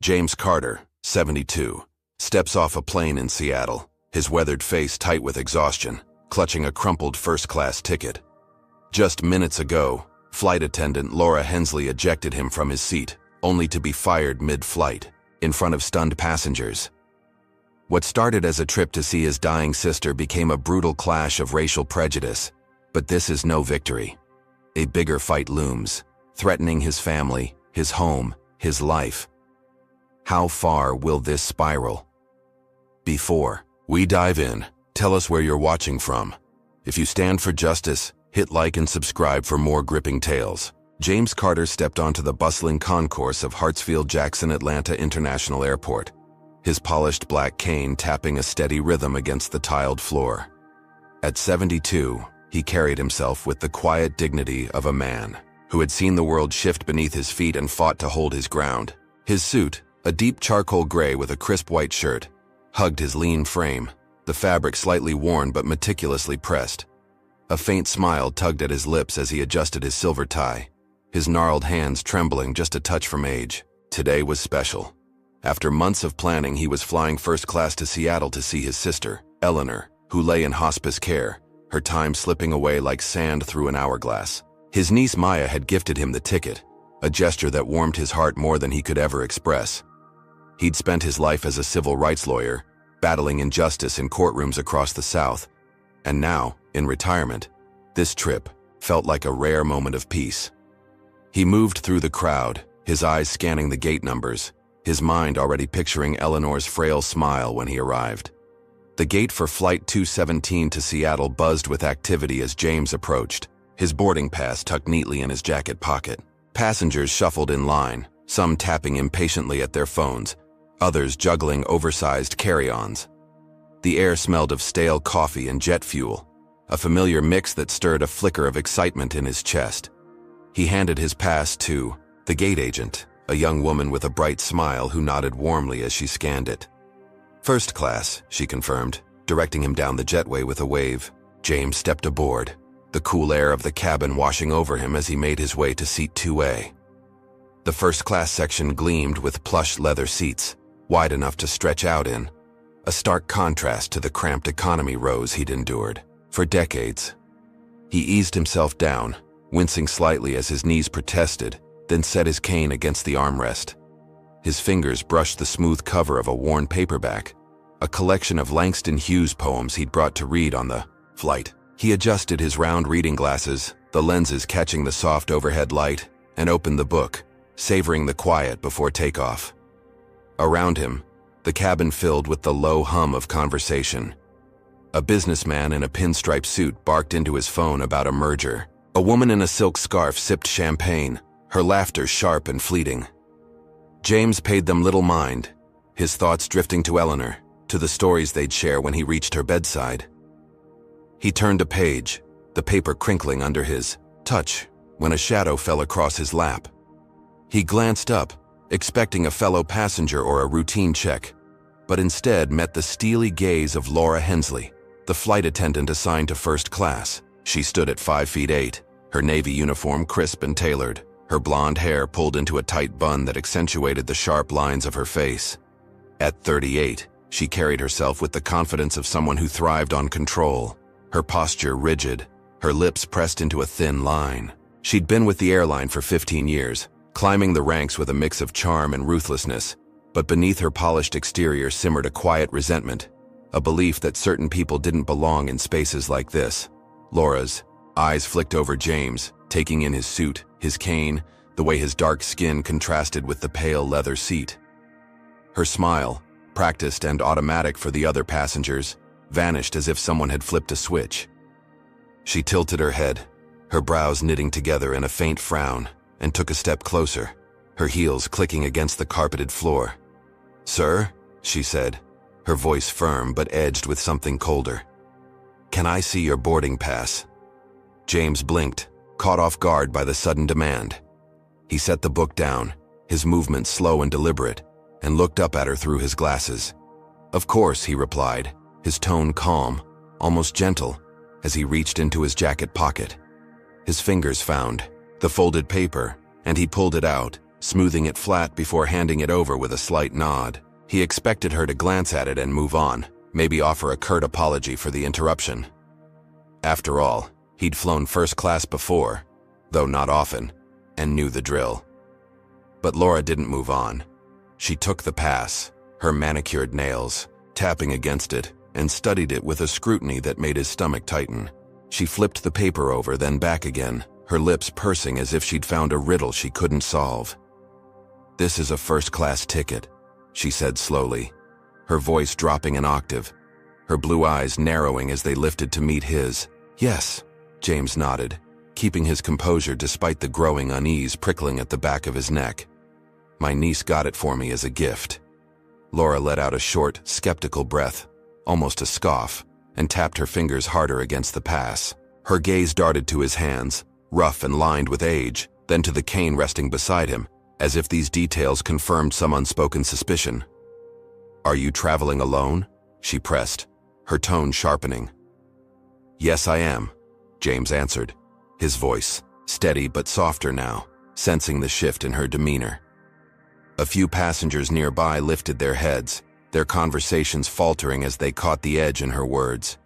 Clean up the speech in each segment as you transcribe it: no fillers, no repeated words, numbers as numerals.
James Carter, 72, steps off a plane in Seattle, his weathered face tight with exhaustion, clutching a crumpled first-class ticket. Just minutes ago, flight attendant Laura Hensley ejected him from his seat, only to be fired mid-flight, in front of stunned passengers. What started as a trip to see his dying sister became a brutal clash of racial prejudice, but this is no victory. A bigger fight looms, threatening his family, his home, his life. How far will this spiral? Before we dive in, tell us where you're watching from. If you stand for justice, hit like and subscribe for more gripping tales. James Carter stepped onto the bustling concourse of Hartsfield-Jackson Atlanta International Airport, his polished black cane tapping a steady rhythm against the tiled floor. At 72, he carried himself with the quiet dignity of a man who had seen the world shift beneath his feet and fought to hold his ground. His suit, a deep charcoal gray with a crisp white shirt, hugged his lean frame, the fabric slightly worn but meticulously pressed. A faint smile tugged at his lips as he adjusted his silver tie, his gnarled hands trembling just a touch from age. Today was special. After months of planning, he was flying first class to Seattle to see his sister, Eleanor, who lay in hospice care, her time slipping away like sand through an hourglass. His niece Maya had gifted him the ticket, a gesture that warmed his heart more than he could ever express. He'd spent his life as a civil rights lawyer, battling injustice in courtrooms across the South, and now, in retirement, this trip felt like a rare moment of peace. He moved through the crowd, his eyes scanning the gate numbers, his mind already picturing Eleanor's frail smile when he arrived. The gate for Flight 217 to Seattle buzzed with activity as James approached, his boarding pass tucked neatly in his jacket pocket. Passengers shuffled in line, some tapping impatiently at their phones, others juggling oversized carry-ons. The air smelled of stale coffee and jet fuel, a familiar mix that stirred a flicker of excitement in his chest. He handed his pass to the gate agent, a young woman with a bright smile who nodded warmly as she scanned it. "First class," she confirmed, directing him down the jetway with a wave. James stepped aboard, the cool air of the cabin washing over him as he made his way to seat 2A. The first-class section gleamed with plush leather seats, wide enough to stretch out in, a stark contrast to the cramped economy rows he'd endured for decades. He eased himself down, wincing slightly as his knees protested, then set his cane against the armrest. His fingers brushed the smooth cover of a worn paperback, a collection of Langston Hughes poems he'd brought to read on the flight. He adjusted his round reading glasses, the lenses catching the soft overhead light, and opened the book, savoring the quiet before takeoff. Around him, the cabin filled with the low hum of conversation. A businessman in a pinstripe suit barked into his phone about a merger. A woman in a silk scarf sipped champagne, her laughter sharp and fleeting. James paid them little mind, his thoughts drifting to Eleanor, to the stories they'd share when he reached her bedside. He turned a page, the paper crinkling under his touch, when a shadow fell across his lap. He glanced up, expecting a fellow passenger or a routine check, but instead met the steely gaze of Laura Hensley, the flight attendant assigned to first class. She stood at 5'8", her navy uniform crisp and tailored, her blonde hair pulled into a tight bun that accentuated the sharp lines of her face. At 38, she carried herself with the confidence of someone who thrived on control, her posture rigid, her lips pressed into a thin line. She'd been with the airline for 15 years, climbing the ranks with a mix of charm and ruthlessness, but beneath her polished exterior simmered a quiet resentment, a belief that certain people didn't belong in spaces like this. Laura's eyes flicked over James, taking in his suit, his cane, the way his dark skin contrasted with the pale leather seat. Her smile, practiced and automatic for the other passengers, vanished as if someone had flipped a switch. She tilted her head, her brows knitting together in a faint frown, and took a step closer, her heels clicking against the carpeted floor. "Sir," she said, her voice firm but edged with something colder. "Can I see your boarding pass?" James blinked, caught off guard by the sudden demand. He set the book down, his movements slow and deliberate, and looked up at her through his glasses. "Of course," he replied, his tone calm, almost gentle, as he reached into his jacket pocket. His fingers found the folded paper, and he pulled it out, smoothing it flat before handing it over with a slight nod. He expected her to glance at it and move on, maybe offer a curt apology for the interruption. After all, he'd flown first class before, though not often, and knew the drill. But Laura didn't move on. She took the pass, her manicured nails, tapping against it, and studied it with a scrutiny that made his stomach tighten. She flipped the paper over, then back again, her lips pursing as if she'd found a riddle she couldn't solve. "This is a first-class ticket," she said slowly, her voice dropping an octave, her blue eyes narrowing as they lifted to meet his. "Yes," James nodded, keeping his composure despite the growing unease prickling at the back of his neck. "My niece got it for me as a gift." Laura let out a short, skeptical breath, almost a scoff, and tapped her fingers harder against the pass. Her gaze darted to his hands, rough and lined with age, then to the cane resting beside him, as if these details confirmed some unspoken suspicion. "Are you traveling alone?" she pressed, her tone sharpening. "Yes, I am," James answered, his voice steady but softer now, sensing the shift in her demeanor. A few passengers nearby lifted their heads, their conversations faltering as they caught the edge in her words.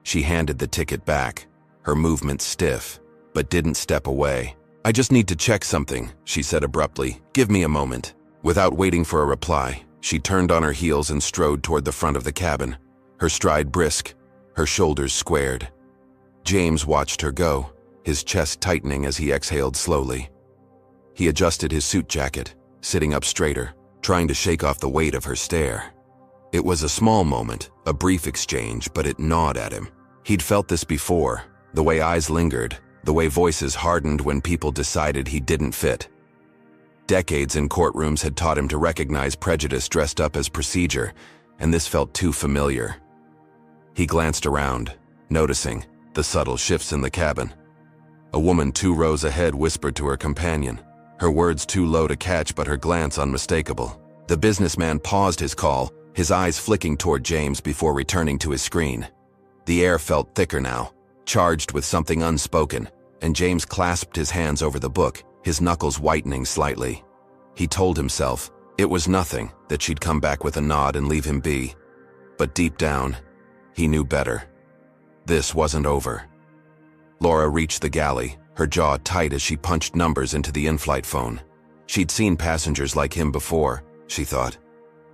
She handed the ticket back, her movements stiff, but didn't step away. "I just need to check something," she said abruptly. "Give me a moment." Without waiting for a reply, she turned on her heels and strode toward the front of the cabin, her stride brisk, her shoulders squared. James watched her go, his chest tightening as he exhaled slowly. He adjusted his suit jacket, sitting up straighter, trying to shake off the weight of her stare. It was a small moment, a brief exchange, but it gnawed at him. He'd felt this before, the way eyes lingered, the way voices hardened when people decided he didn't fit. Decades in courtrooms had taught him to recognize prejudice dressed up as procedure, and this felt too familiar. He glanced around, noticing the subtle shifts in the cabin. A woman 2 rows ahead whispered to her companion, her words too low to catch but her glance unmistakable. The businessman paused his call, his eyes flicking toward James before returning to his screen. The air felt thicker now, charged with something unspoken, and James clasped his hands over the book, his knuckles whitening slightly. He told himself it was nothing, that she'd come back with a nod and leave him be. But deep down, he knew better. This wasn't over. Laura reached the galley, her jaw tight as she punched numbers into the in-flight phone. She'd seen passengers like him before, she thought.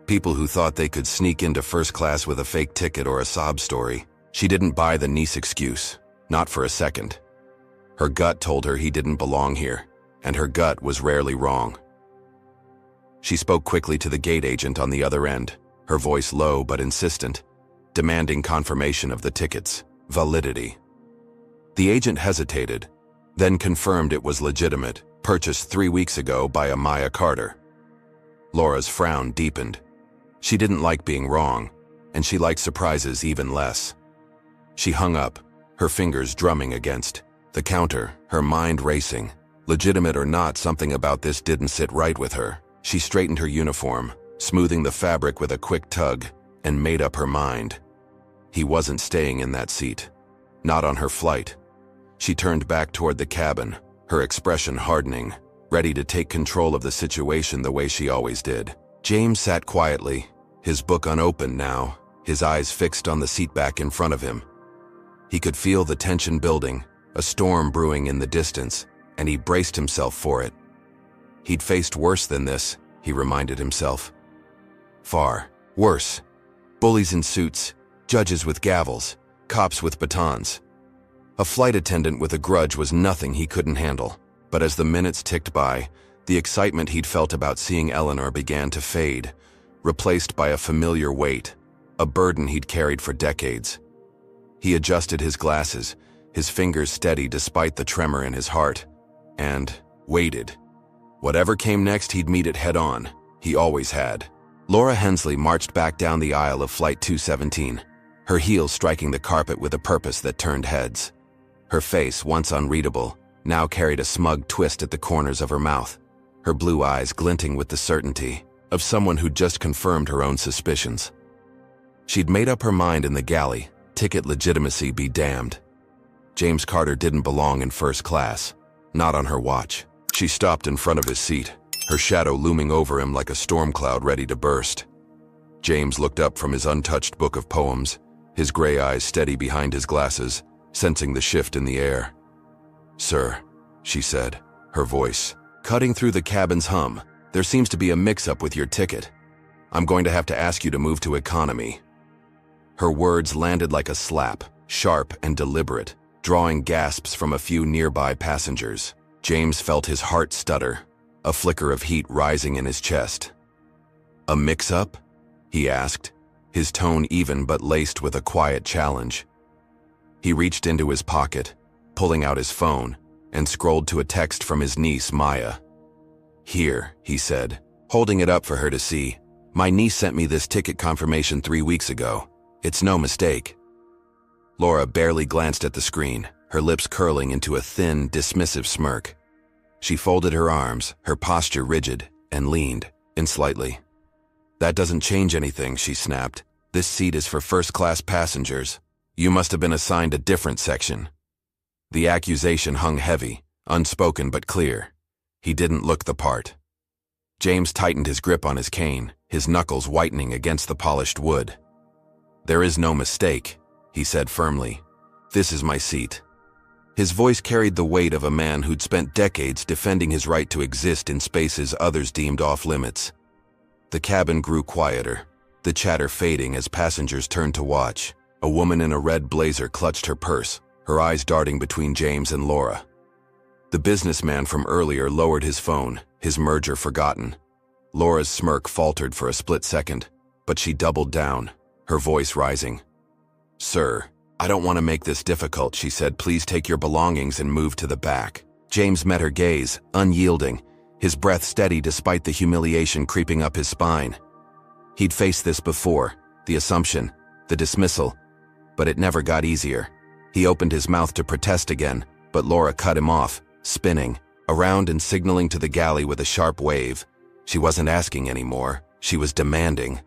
People who thought they could sneak into first class with a fake ticket or a sob story. She didn't buy the niece excuse, not for a second. Her gut told her he didn't belong here, and her gut was rarely wrong. She spoke quickly to the gate agent on the other end, her voice low but insistent, demanding confirmation of the ticket's validity. The agent hesitated, then confirmed it was legitimate, purchased 3 weeks ago by Amaya Carter. Laura's frown deepened. She didn't like being wrong, and she liked surprises even less. She hung up, her fingers drumming against the counter, her mind racing. Legitimate or not, something about this didn't sit right with her. She straightened her uniform, smoothing the fabric with a quick tug, and made up her mind. He wasn't staying in that seat. Not on her flight. She turned back toward the cabin, her expression hardening, ready to take control of the situation the way she always did. James sat quietly, his book unopened now, his eyes fixed on the seat back in front of him. He could feel the tension building, a storm brewing in the distance, and he braced himself for it. He'd faced worse than this, he reminded himself. Far worse. Bullies in suits, judges with gavels, cops with batons. A flight attendant with a grudge was nothing he couldn't handle. But as the minutes ticked by, the excitement he'd felt about seeing Eleanor began to fade, replaced by a familiar weight, a burden he'd carried for decades. He adjusted his glasses, his fingers steady despite the tremor in his heart, and waited. Whatever came next, he'd meet it head-on. He always had. Laura Hensley marched back down the aisle of Flight 217, her heels striking the carpet with a purpose that turned heads. Her face, once unreadable, now carried a smug twist at the corners of her mouth, her blue eyes glinting with the certainty of someone who'd just confirmed her own suspicions. She'd made up her mind in the galley, ticket legitimacy be damned. James Carter didn't belong in first class, not on her watch. She stopped in front of his seat, her shadow looming over him like a storm cloud ready to burst. James looked up from his untouched book of poems, his gray eyes steady behind his glasses, sensing the shift in the air. "Sir," she said, her voice cutting through the cabin's hum, "there seems to be a mix-up with your ticket. I'm going to have to ask you to move to economy." Her words landed like a slap, sharp and deliberate, drawing gasps from a few nearby passengers. James felt his heart stutter, a flicker of heat rising in his chest. "A mix-up?" he asked, his tone even but laced with a quiet challenge. He reached into his pocket, pulling out his phone, and scrolled to a text from his niece, Maya. "Here," he said, holding it up for her to see. "My niece sent me this ticket confirmation 3 weeks ago. It's no mistake." Laura barely glanced at the screen, her lips curling into a thin, dismissive smirk. She folded her arms, her posture rigid, and leaned in slightly. "That doesn't change anything," she snapped. "This seat is for first-class passengers. You must have been assigned a different section." The accusation hung heavy, unspoken but clear. He didn't look the part. James tightened his grip on his cane, his knuckles whitening against the polished wood. "There is no mistake," he said firmly. "This is my seat." His voice carried the weight of a man who'd spent decades defending his right to exist in spaces others deemed off-limits. The cabin grew quieter, the chatter fading as passengers turned to watch. A woman in a red blazer clutched her purse, her eyes darting between James and Laura. The businessman from earlier lowered his phone, his merger forgotten. Laura's smirk faltered for a split second, but she doubled down, her voice rising. "Sir, I don't want to make this difficult," she said. "Please take your belongings and move to the back." James met her gaze, unyielding, his breath steady despite the humiliation creeping up his spine. He'd faced this before, the assumption, the dismissal, but it never got easier. He opened his mouth to protest again, but Laura cut him off, spinning around and signaling to the galley with a sharp wave. She wasn't asking anymore, she was demanding.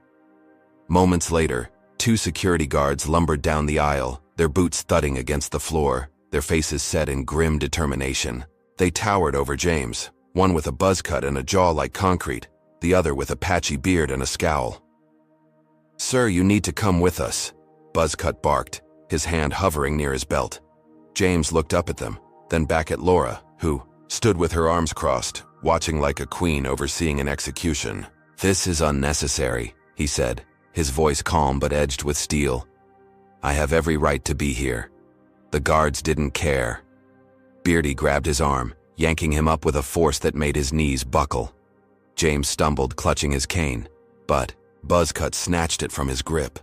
Moments later, 2 security guards lumbered down the aisle, their boots thudding against the floor, their faces set in grim determination. They towered over James, one with a buzz cut and a jaw like concrete, the other with a patchy beard and a scowl. "Sir, you need to come with us," Buzzcut barked, his hand hovering near his belt. James looked up at them, then back at Laura, who stood with her arms crossed, watching like a queen overseeing an execution. "This is unnecessary," he said, his voice calm but edged with steel. "I have every right to be here." The guards didn't care. Beardy grabbed his arm, yanking him up with a force that made his knees buckle. James stumbled, clutching his cane, but Buzzcut snatched it from his grip.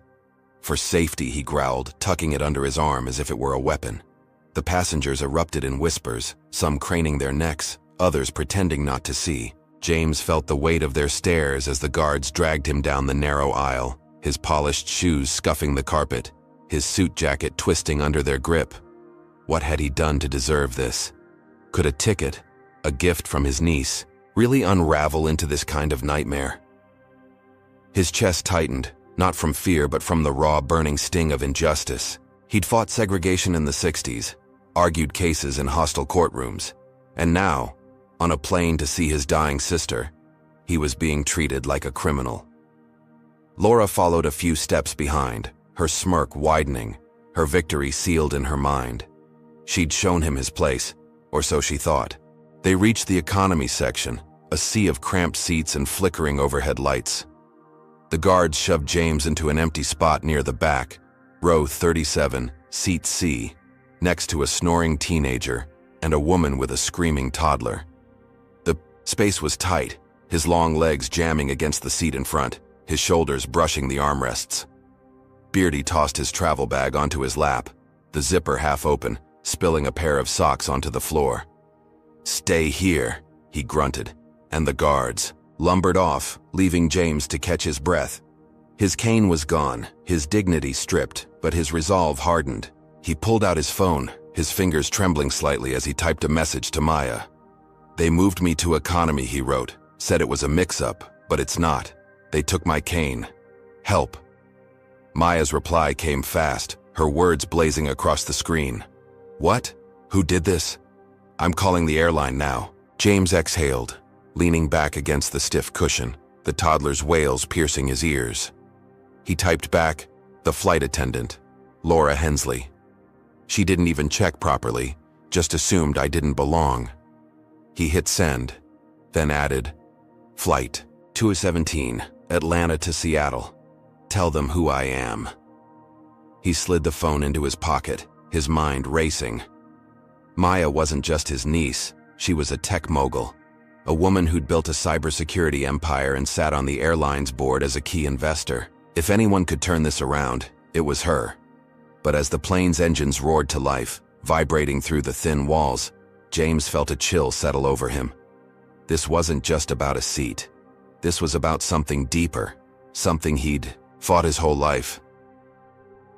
"For safety," he growled, tucking it under his arm as if it were a weapon. The passengers erupted in whispers, some craning their necks, others pretending not to see. James felt the weight of their stares as the guards dragged him down the narrow aisle, his polished shoes scuffing the carpet, his suit jacket twisting under their grip. What had he done to deserve this? Could a ticket, a gift from his niece, really unravel into this kind of nightmare? His chest tightened, not from fear but from the raw, burning sting of injustice. He'd fought segregation in the 60s, argued cases in hostile courtrooms, and now, on a plane to see his dying sister, he was being treated like a criminal. Laura followed a few steps behind, her smirk widening, her victory sealed in her mind. She'd shown him his place, or so she thought. They reached the economy section, a sea of cramped seats and flickering overhead lights. The guards shoved James into an empty spot near the back, row 37, seat C, next to a snoring teenager and a woman with a screaming toddler. The space was tight, his long legs jamming against the seat in front, his shoulders brushing the armrests. Beardy tossed his travel bag onto his lap, the zipper half open, spilling a pair of socks onto the floor. "Stay here," he grunted, and the guards lumbered off, leaving James to catch his breath. His cane was gone, his dignity stripped, but his resolve hardened. He pulled out his phone, his fingers trembling slightly as he typed a message to Maya. "They moved me to economy," he wrote, said it was a mix-up, but it's not. "They took my cane. Help." Maya's reply came fast, her words blazing across the screen. "What? Who did this?" "I'm calling the airline now." James exhaled. leaning back against the stiff cushion, the toddler's wails piercing his ears. He typed back, "The flight attendant, Laura Hensley." She didn't even check properly, just assumed I didn't belong. He hit send, then added, "Flight 217, Atlanta to Seattle. Tell them who I am." He slid the phone into his pocket, his mind racing. Maya wasn't just his niece, she was a tech mogul, a woman who'd built a cybersecurity empire and sat on the airline's board as a key investor. If anyone could turn this around, it was her. But as the plane's engines roared to life, vibrating through the thin walls, James felt a chill settle over him. This wasn't just about a seat. This was about something deeper, something he'd fought his whole life.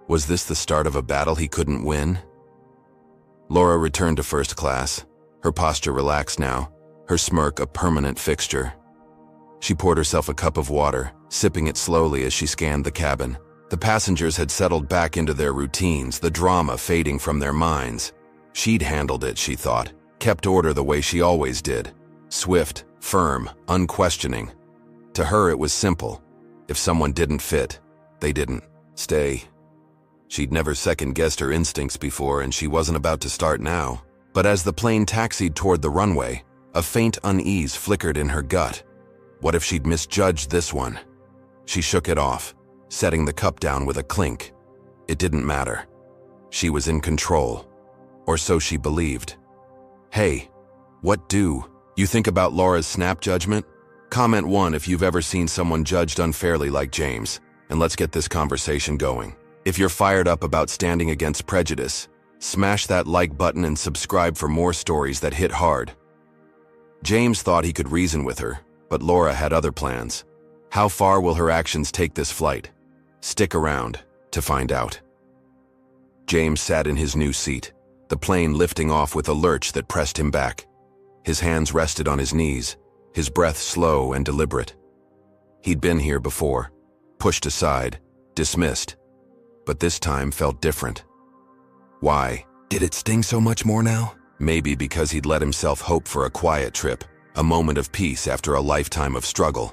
Was this the start of a battle he couldn't win? Laura returned to first class, her posture relaxed now, her smirk a permanent fixture. She poured herself a cup of water, sipping it slowly as she scanned the cabin. The passengers had settled back into their routines, the drama fading from their minds. She'd handled it, she thought, kept order the way she always did. Swift, firm, unquestioning. To her it was simple. If someone didn't fit, they didn't stay. She'd never second-guessed her instincts before, and she wasn't about to start now. But as the plane taxied toward the runway, a faint unease flickered in her gut. What if she'd misjudged this one? She shook it off, setting the cup down with a clink. It didn't matter. She was in control. Or so she believed. Hey, what do you think about Laura's snap judgment? Comment 1 if you've ever seen someone judged unfairly like James, and let's get this conversation going. If you're fired up about standing against prejudice, smash that like button and subscribe for more stories that hit hard. James thought he could reason with her, but Laura had other plans. How far will her actions take this flight? Stick around to find out. James sat in his new seat, the plane lifting off with a lurch that pressed him back. His hands rested on his knees, his breath slow and deliberate. He'd been here before, pushed aside, dismissed, but this time felt different. Why? Did it sting so much more now? Maybe because he'd let himself hope for a quiet trip, a moment of peace after a lifetime of struggle.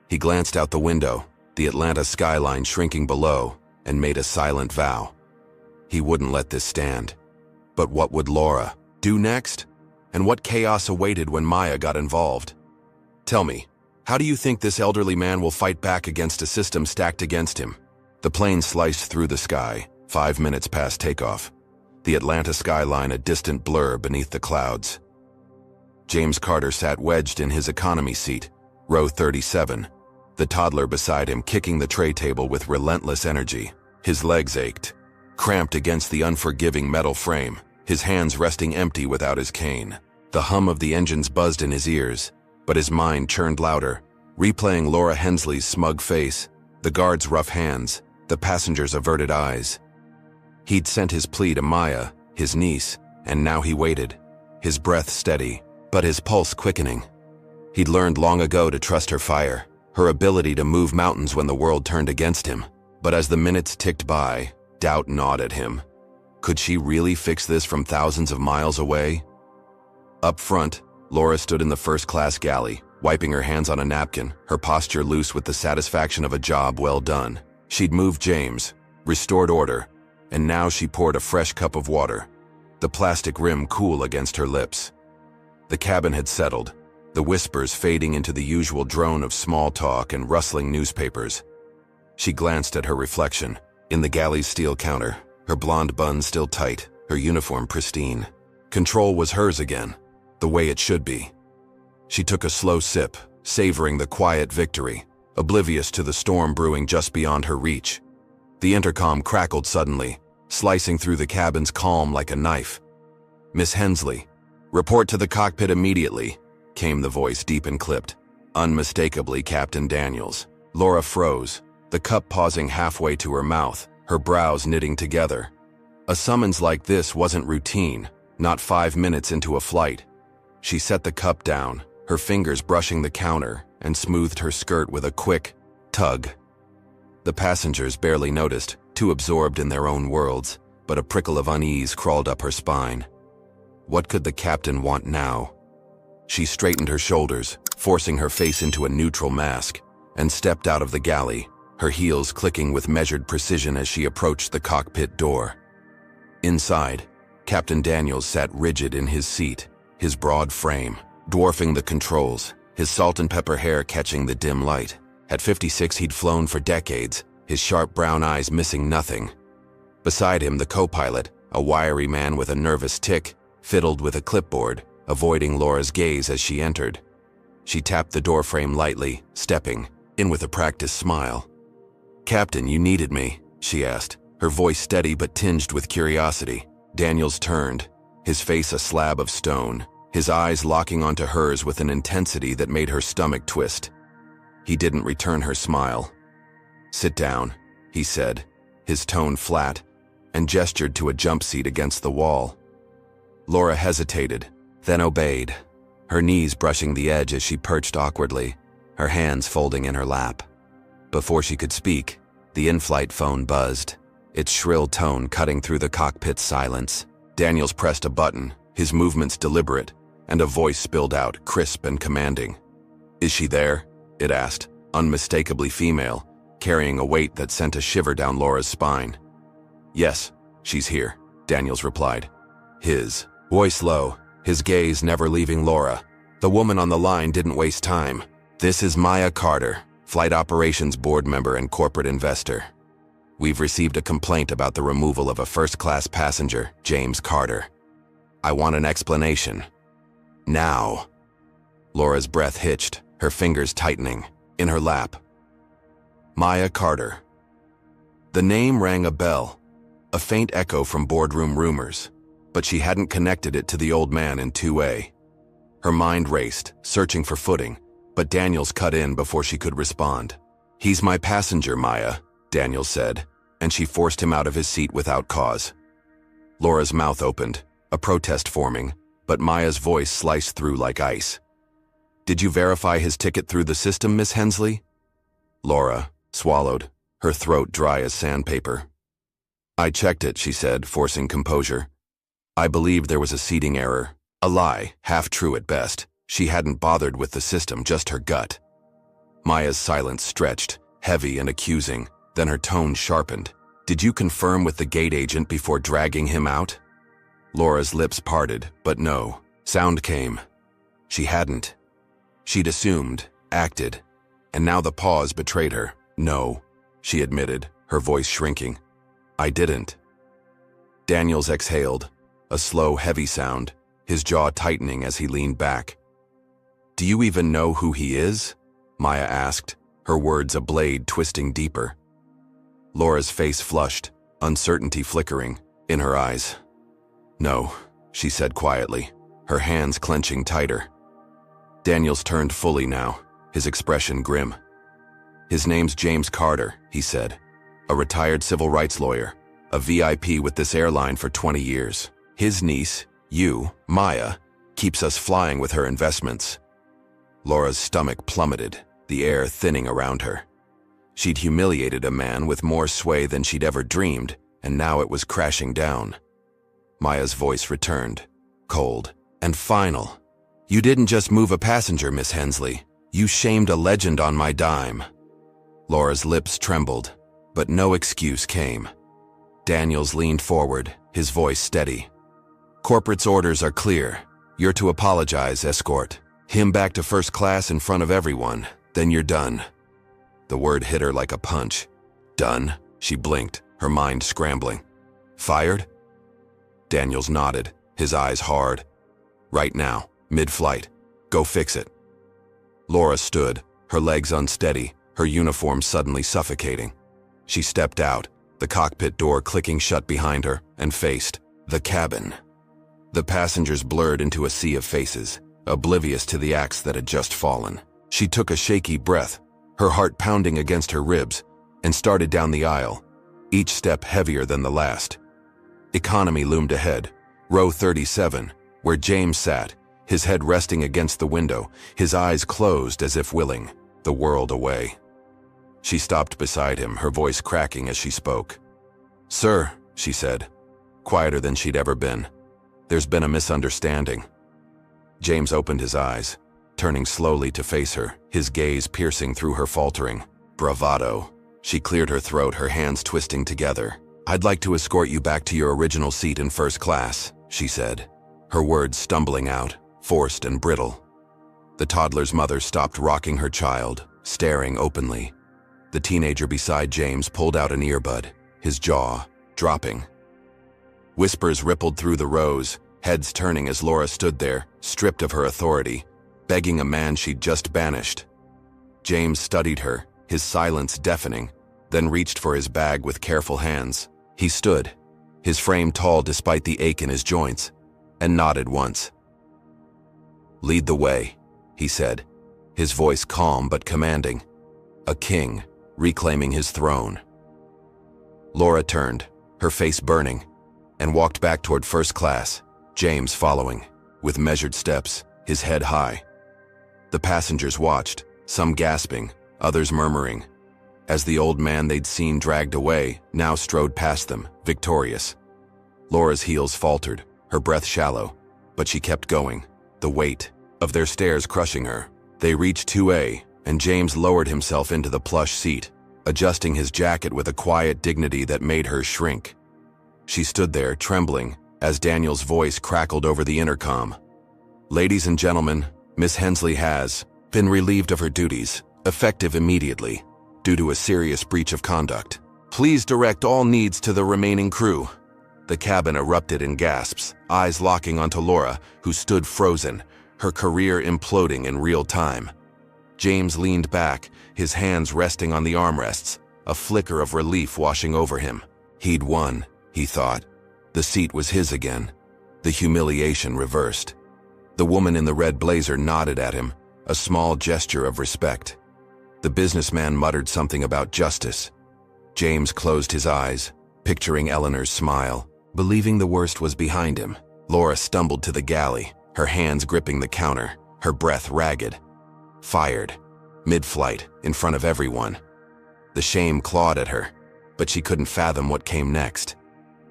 He glanced out the window, the Atlanta skyline shrinking below, and made a silent vow. He wouldn't let this stand. But what would Laura do next? And what chaos awaited when Maya got involved? Tell me, how do you think this elderly man will fight back against a system stacked against him? The plane sliced through the sky, 5 minutes past takeoff. The Atlanta skyline a distant blur beneath the clouds. James Carter sat wedged in his economy seat, row 37, the toddler beside him kicking the tray table with relentless energy. His legs ached, cramped against the unforgiving metal frame, his hands resting empty without his cane. The hum of the engines buzzed in his ears, but his mind churned louder, replaying Laura Hensley's smug face, the guard's rough hands, the passengers' averted eyes. He'd sent his plea to Maya, his niece, and now he waited, his breath steady, but his pulse quickening. He'd learned long ago to trust her fire, her ability to move mountains when the world turned against him. But as the minutes ticked by, doubt gnawed at him. Could she really fix this from thousands of miles away? Up front, Laura stood in the first-class galley, wiping her hands on a napkin, her posture loose with the satisfaction of a job well done. She'd moved James, restored order, and now she poured a fresh cup of water, the plastic rim cool against her lips. The cabin had settled, the whispers fading into the usual drone of small talk and rustling newspapers. She glanced at her reflection, in the galley's steel counter, her blonde bun still tight, her uniform pristine. Control was hers again, the way it should be. She took a slow sip, savoring the quiet victory, oblivious to the storm brewing just beyond her reach. The intercom crackled suddenly, slicing through the cabin's calm like a knife. "Miss Hensley, report to the cockpit immediately," came the voice deep and clipped. Unmistakably Captain Daniels. Laura froze, the cup pausing halfway to her mouth, her brows knitting together. A summons like this wasn't routine, not 5 minutes into a flight. She set the cup down, her fingers brushing the counter, and smoothed her skirt with a quick tug. The passengers barely noticed, too absorbed in their own worlds, but a prickle of unease crawled up her spine. What could the captain want now? She straightened her shoulders, forcing her face into a neutral mask, and stepped out of the galley, her heels clicking with measured precision as she approached the cockpit door. Inside, Captain Daniels sat rigid in his seat, his broad frame dwarfing the controls, his salt and pepper hair catching the dim light. At 56, he'd flown for decades, his sharp brown eyes missing nothing. Beside him, the co-pilot, a wiry man with a nervous tic, fiddled with a clipboard, avoiding Laura's gaze as she entered. She tapped the doorframe lightly, stepping in with a practiced smile. "Captain, you needed me?" she asked, her voice steady but tinged with curiosity. Daniels turned, his face a slab of stone, his eyes locking onto hers with an intensity that made her stomach twist. He didn't return her smile. "Sit down," he said, his tone flat, and gestured to a jump seat against the wall. Laura hesitated, then obeyed, her knees brushing the edge as she perched awkwardly, her hands folding in her lap. Before she could speak, the in-flight phone buzzed, its shrill tone cutting through the cockpit's silence. Daniels pressed a button, his movements deliberate, and a voice spilled out, crisp and commanding. "Is she there?" it asked, unmistakably female, carrying a weight that sent a shiver down Laura's spine. "Yes, she's here," Daniels replied, his voice low, his gaze never leaving Laura. The woman on the line didn't waste time. "This is Maya Carter, Flight Operations Board member and corporate investor. We've received a complaint about the removal of a first-class passenger, James Carter. I want an explanation. Now." Laura's breath hitched, her fingers tightening, in her lap. Maya Carter. The name rang a bell, a faint echo from boardroom rumors, but she hadn't connected it to the old man in 2A. Her mind raced, searching for footing, but Daniels cut in before she could respond. "He's my passenger, Maya," Daniels said, and she forced him out of his seat without cause. Laura's mouth opened, a protest forming, but Maya's voice sliced through like ice. "Did you verify his ticket through the system, Miss Hensley?" Laura swallowed, her throat dry as sandpaper. "I checked it," she said, forcing composure. "I believed there was a seating error. A lie, half true at best. She hadn't bothered with the system, just her gut." Maya's silence stretched, heavy and accusing, then her tone sharpened. "Did you confirm with the gate agent before dragging him out?" Laura's lips parted, but no sound came. She hadn't. She'd assumed, acted, and now the pause betrayed her. "No," she admitted, her voice shrinking. "I didn't." Daniels exhaled, a slow, heavy sound, his jaw tightening as he leaned back. "Do you even know who he is?" Maya asked, her words a blade twisting deeper. Laura's face flushed, uncertainty flickering in her eyes. "No," she said quietly, her hands clenching tighter. Daniels turned fully now, his expression grim. "His name's James Carter," he said, "a retired civil rights lawyer, a VIP with this airline for 20 years. His niece, you, Maya, keeps us flying with her investments." Laura's stomach plummeted, the air thinning around her. She'd humiliated a man with more sway than she'd ever dreamed, and now it was crashing down. Maya's voice returned, cold and final. "You didn't just move a passenger, Miss Hensley. You shamed a legend on my dime." Laura's lips trembled, but no excuse came. Daniels leaned forward, his voice steady. "Corporate's orders are clear. You're to apologize, escort him back to first class in front of everyone, then you're done." The word hit her like a punch. "Done?" She blinked, her mind scrambling. "Fired?" Daniels nodded, his eyes hard. "Right now, mid-flight. Go fix it." Laura stood, her legs unsteady, her uniform suddenly suffocating. She stepped out, the cockpit door clicking shut behind her, and faced the cabin. The passengers blurred into a sea of faces, oblivious to the axe that had just fallen. She took a shaky breath, her heart pounding against her ribs, and started down the aisle, each step heavier than the last. Economy loomed ahead, row 37, where James sat, his head resting against the window, his eyes closed as if willing the world away. She stopped beside him, her voice cracking as she spoke. "Sir," she said, quieter than she'd ever been, "there's been a misunderstanding." James opened his eyes, turning slowly to face her, his gaze piercing through her faltering bravado. She cleared her throat, her hands twisting together. "I'd like to escort you back to your original seat in first class," she said, her words stumbling out, forced and brittle. The toddler's mother stopped rocking her child, staring openly. The teenager beside James pulled out an earbud, his jaw dropping. Whispers rippled through the rows, heads turning as Laura stood there, stripped of her authority, begging a man she'd just banished. James studied her, his silence deafening, then reached for his bag with careful hands. He stood, his frame tall despite the ache in his joints, and nodded once. "Lead the way," he said, his voice calm but commanding. A king, reclaiming his throne. Laura turned, her face burning, and walked back toward first class, James following, with measured steps, his head high. The passengers watched, some gasping, others murmuring, as the old man they'd seen dragged away now strode past them, victorious. Laura's heels faltered, her breath shallow, but she kept going, the weight of their stares crushing her. They reached 2A, and James lowered himself into the plush seat, adjusting his jacket with a quiet dignity that made her shrink. She stood there, trembling, as Daniel's voice crackled over the intercom. "Ladies and gentlemen, Miss Hensley has been relieved of her duties, effective immediately, due to a serious breach of conduct. Please direct all needs to the remaining crew." The cabin erupted in gasps, eyes locking onto Laura, who stood frozen, her career imploding in real time. James leaned back, his hands resting on the armrests, a flicker of relief washing over him. He'd won, he thought. The seat was his again. The humiliation reversed. The woman in the red blazer nodded at him, a small gesture of respect. The businessman muttered something about justice. James closed his eyes, picturing Eleanor's smile, believing the worst was behind him. Laura stumbled to the galley, her hands gripping the counter, her breath ragged. Fired, mid-flight, in front of everyone. The shame clawed at her, but she couldn't fathom what came next.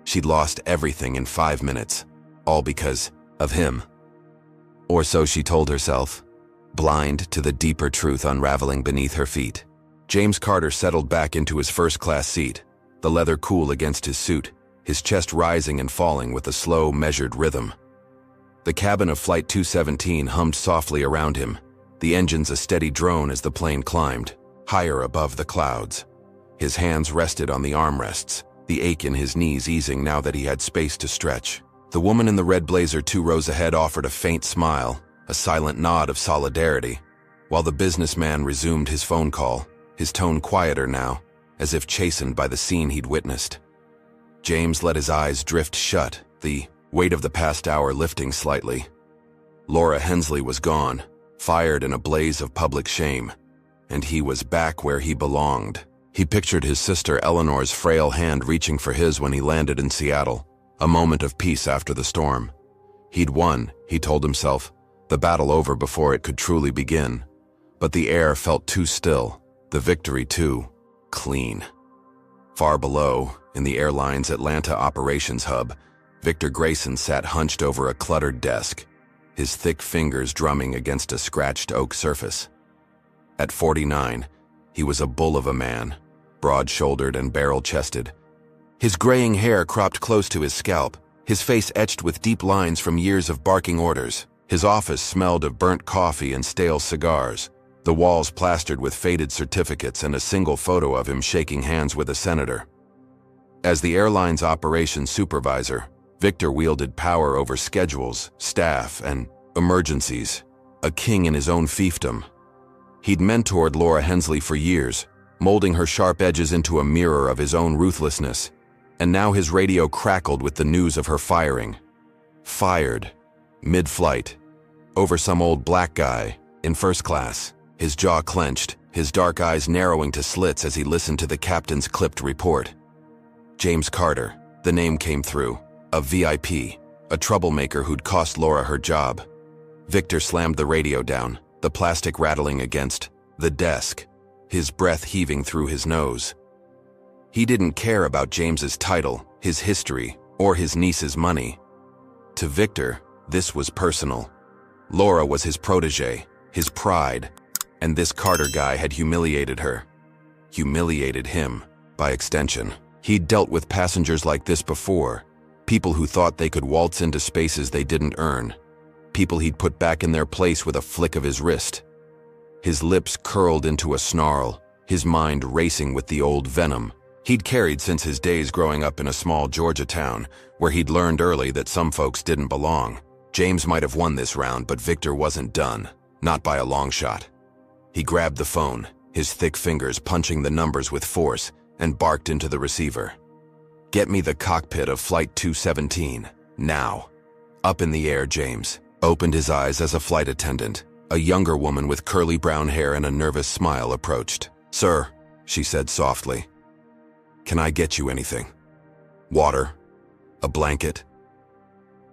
She'd lost everything in 5 minutes, all because of him. Or so she told herself, blind to the deeper truth unraveling beneath her feet. James Carter settled back into his first-class seat, the leather cool against his suit, his chest rising and falling with a slow, measured rhythm. The cabin of Flight 217 hummed softly around him, the engines a steady drone as the plane climbed, higher above the clouds. His hands rested on the armrests, the ache in his knees easing now that he had space to stretch. The woman in the red blazer 2 rows ahead offered a faint smile, a silent nod of solidarity, while the businessman resumed his phone call, his tone quieter now, as if chastened by the scene he'd witnessed. James let his eyes drift shut, the weight of the past hour lifting slightly. Laura Hensley was gone, fired in a blaze of public shame, and he was back where he belonged. He pictured his sister Eleanor's frail hand reaching for his when he landed in Seattle, a moment of peace after the storm. He'd won, he told himself, the battle over before it could truly begin. But the air felt too still, the victory too clean. Far below, in the airline's Atlanta operations hub, Victor Grayson sat hunched over a cluttered desk, his thick fingers drumming against a scratched oak surface. At 49, he was a bull of a man, broad-shouldered and barrel-chested. His graying hair cropped close to his scalp, his face etched with deep lines from years of barking orders. His office smelled of burnt coffee and stale cigars, the walls plastered with faded certificates and a single photo of him shaking hands with a senator. As the airline's operations supervisor, Victor wielded power over schedules, staff, and emergencies, a king in his own fiefdom. He'd mentored Laura Hensley for years, molding her sharp edges into a mirror of his own ruthlessness, and now his radio crackled with the news of her firing. Fired, mid-flight, over some old black guy, in first class. His jaw clenched, his dark eyes narrowing to slits as he listened to the captain's clipped report. James Carter, the name came through, a VIP, a troublemaker who'd cost Laura her job. Victor slammed the radio down, the plastic rattling against the desk, his breath heaving through his nose. He didn't care about James's title, his history, or his niece's money. To Victor, this was personal. Laura was his protege, his pride, and this Carter guy had humiliated her. Humiliated him, by extension. He'd dealt with passengers like this before, people who thought they could waltz into spaces they didn't earn, people he'd put back in their place with a flick of his wrist. His lips curled into a snarl, his mind racing with the old venom he'd carried since his days growing up in a small Georgia town, where he'd learned early that some folks didn't belong. James might have won this round, but Victor wasn't done, not by a long shot. He grabbed the phone, his thick fingers punching the numbers with force, and barked into the receiver. "Get me the cockpit of Flight 217, now." Up in the air, James opened his eyes as a flight attendant, a younger woman with curly brown hair and a nervous smile, approached. "Sir," she said softly, "can I get you anything? Water? A blanket?"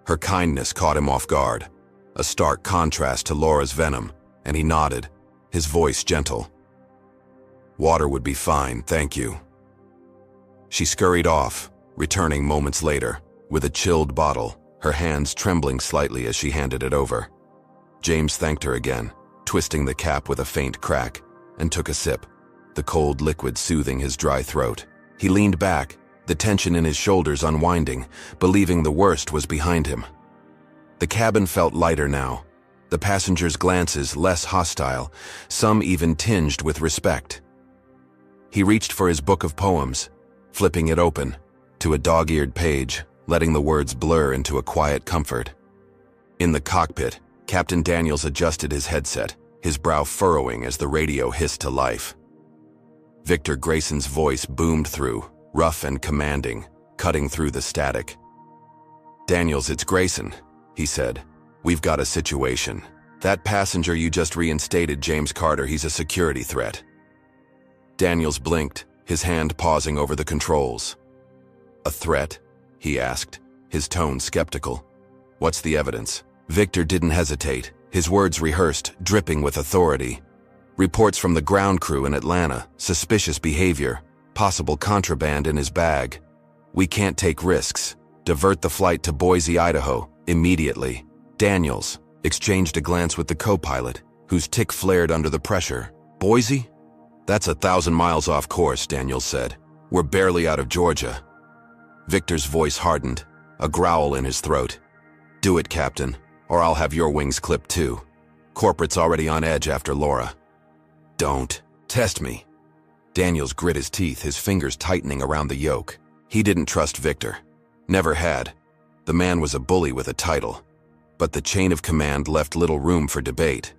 Her kindness caught him off guard, a stark contrast to Laura's venom, and he nodded, his voice gentle. "Water would be fine, thank you." She scurried off, returning moments later, with a chilled bottle, her hands trembling slightly as she handed it over. James thanked her again, twisting the cap with a faint crack, and took a sip, the cold liquid soothing his dry throat. He leaned back, the tension in his shoulders unwinding, believing the worst was behind him. The cabin felt lighter now, the passengers' glances less hostile, some even tinged with respect. He reached for his book of poems, flipping it open, to a dog-eared page, letting the words blur into a quiet comfort. In the cockpit, Captain Daniels adjusted his headset, his brow furrowing as the radio hissed to life. Victor Grayson's voice boomed through, rough and commanding, cutting through the static. "Daniels, it's Grayson," he said. "We've got a situation. That passenger you just reinstated, James Carter, he's a security threat." Daniels blinked, his hand pausing over the controls. "A threat?" he asked, his tone skeptical. "What's the evidence?" Victor didn't hesitate, his words rehearsed, dripping with authority. "Reports from the ground crew in Atlanta, suspicious behavior, possible contraband in his bag. We can't take risks. Divert the flight to Boise, Idaho, immediately." Daniels exchanged a glance with the co-pilot, whose tick flared under the pressure. "Boise? That's 1,000 miles off course," Daniels said. "We're barely out of Georgia." Victor's voice hardened, a growl in his throat. "Do it, Captain, or I'll have your wings clipped too. Corporate's already on edge after Laura." "Don't test me." Daniels grit his teeth, his fingers tightening around the yoke. He didn't trust Victor. Never had. The man was a bully with a title. But the chain of command left little room for debate.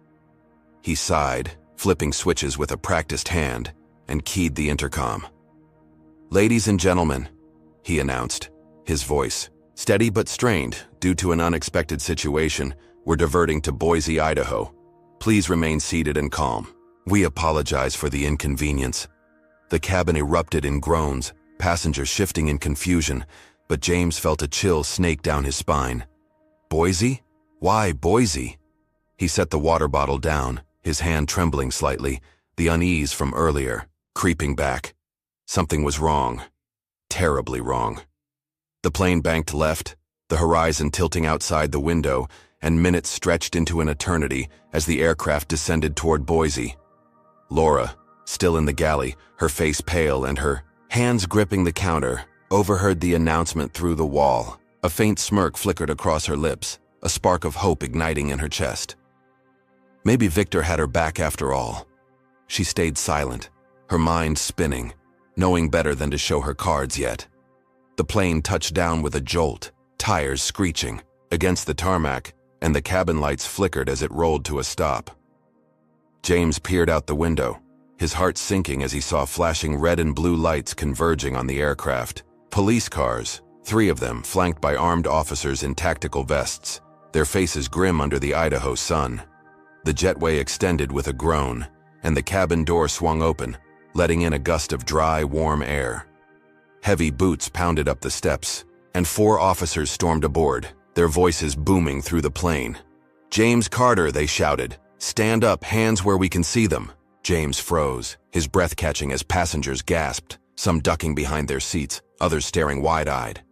He sighed, flipping switches with a practiced hand, and keyed the intercom. "Ladies and gentlemen," he announced, his voice steady but strained due to an unexpected situation, "we're diverting to Boise, Idaho. Please remain seated and calm. We apologize for the inconvenience." The cabin erupted in groans, passengers shifting in confusion, but James felt a chill snake down his spine. "Boise? Why Boise?" He set the water bottle down, his hand trembling slightly, the unease from earlier creeping back. Something was wrong. Terribly wrong. The plane banked left, the horizon tilting outside the window, and minutes stretched into an eternity as the aircraft descended toward Boise. Laura, still in the galley, her face pale and her hands gripping the counter, overheard the announcement through the wall. A faint smirk flickered across her lips, a spark of hope igniting in her chest. Maybe Victor had her back after all. She stayed silent, her mind spinning, knowing better than to show her cards yet. The plane touched down with a jolt, tires screeching, against the tarmac, and the cabin lights flickered as it rolled to a stop. James peered out the window, his heart sinking as he saw flashing red and blue lights converging on the aircraft. Police cars, 3 of them flanked by armed officers in tactical vests, their faces grim under the Idaho sun. The jetway extended with a groan, and the cabin door swung open, letting in a gust of dry, warm air. Heavy boots pounded up the steps, and 4 officers stormed aboard, their voices booming through the plane. "James Carter," they shouted. "Stand up, hands where we can see them." James froze, his breath catching as passengers gasped, some ducking behind their seats, others staring wide-eyed.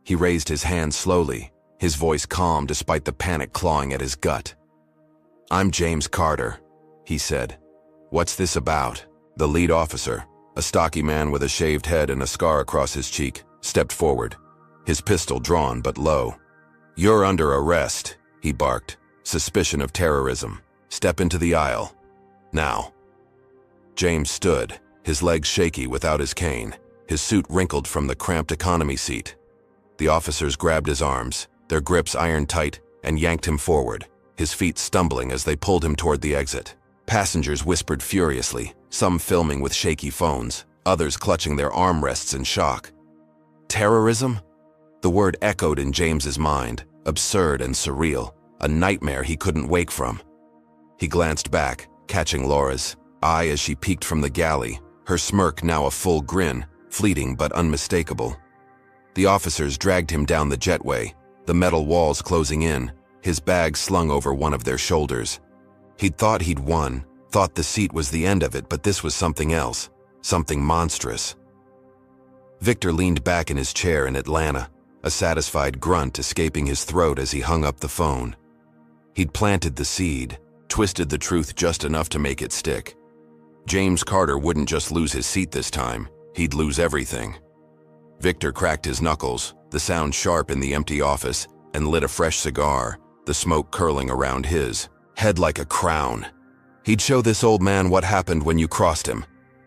He raised his hand slowly, his voice calm despite the panic clawing at his gut. "I'm James Carter," he said. "What's this about?" The lead officer, a stocky man with a shaved head and a scar across his cheek, stepped forward, his pistol drawn but low. "You're under arrest," he barked. "Suspicion of terrorism. Step into the aisle. Now." James stood, his legs shaky without his cane, his suit wrinkled from the cramped economy seat. The officers grabbed his arms, their grips iron tight, and yanked him forward, his feet stumbling as they pulled him toward the exit. Passengers whispered furiously, some filming with shaky phones, others clutching their armrests in shock. Terrorism? The word echoed in James's mind, absurd and surreal, a nightmare he couldn't wake from. He glanced back, catching Laura's eye as she peeked from the galley, her smirk now a full grin, fleeting but unmistakable. The officers dragged him down the jetway, the metal walls closing in, his bag slung over one of their shoulders. He'd thought he'd won, thought the seat was the end of it, but this was something else, something monstrous. Victor leaned back in his chair in Atlanta, a satisfied grunt escaping his throat as he hung up the phone. He'd planted the seed, twisted the truth just enough to make it stick. James Carter wouldn't just lose his seat this time, he'd lose everything. Victor cracked his knuckles, the sound sharp in the empty office, and lit a fresh cigar, the smoke curling around his head like a crown. He'd show this old man what happened when you crossed him.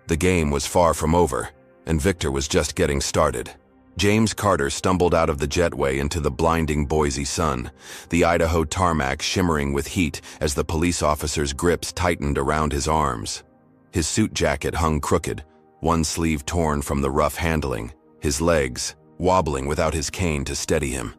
The game was far from over, and Victor was just getting started. James Carter stumbled out of the jetway into the blinding Boise sun, the Idaho tarmac shimmering with heat as the police officer's grips tightened around his arms. His suit jacket hung crooked, one sleeve torn from the rough handling, his legs wobbling without his cane to steady him.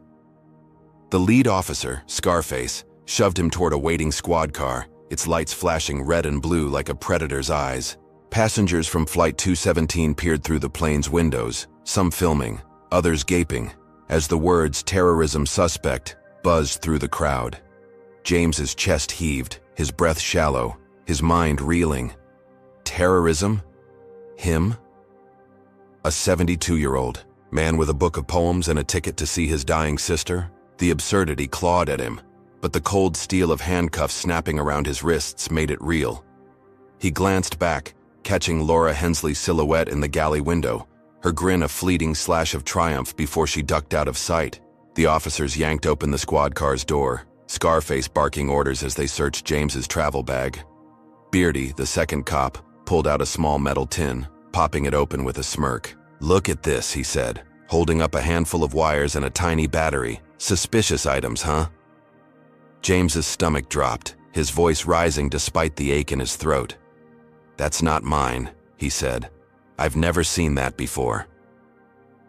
The lead officer, Scarface, shoved him toward a waiting squad car, its lights flashing red and blue like a predator's eyes. Passengers from Flight 217 peered through the plane's windows, some filming, others gaping, as the words "terrorism suspect" buzzed through the crowd. James's chest heaved, his breath shallow, his mind reeling. Terrorism? Him? A 72-year-old, man with a book of poems and a ticket to see his dying sister? The absurdity clawed at him, but the cold steel of handcuffs snapping around his wrists made it real. He glanced back, catching Laura Hensley's silhouette in the galley window, her grin a fleeting slash of triumph before she ducked out of sight. The officers yanked open the squad car's door, Scarface barking orders as they searched James's travel bag. Beardy, the second cop, pulled out a small metal tin, popping it open with a smirk. "Look at this," he said, holding up a handful of wires and a tiny battery. "Suspicious items, huh?" James's stomach dropped, his voice rising despite the ache in his throat. "That's not mine," he said. "I've never seen that before."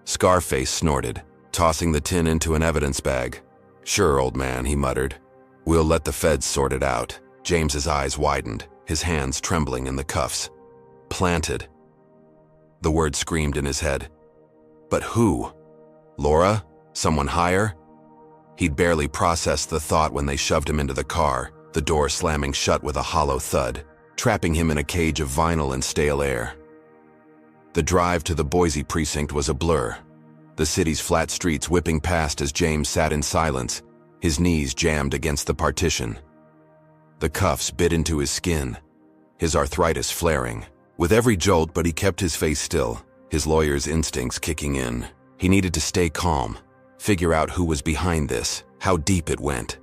Scarface snorted, tossing the tin into an evidence bag. "Sure, old man," he muttered. "We'll let the feds sort it out." James's eyes widened, his hands trembling in the cuffs. "Planted." The word screamed in his head. But who? Laura? Someone higher? He'd barely processed the thought when they shoved him into the car, the door slamming shut with a hollow thud, trapping him in a cage of vinyl and stale air. The drive to the Boise precinct was a blur, the city's flat streets whipping past as James sat in silence, his knees jammed against the partition. The cuffs bit into his skin, his arthritis flaring. With every jolt, but he kept his face still, his lawyer's instincts kicking in. He needed to stay calm, figure out who was behind this, how deep it went.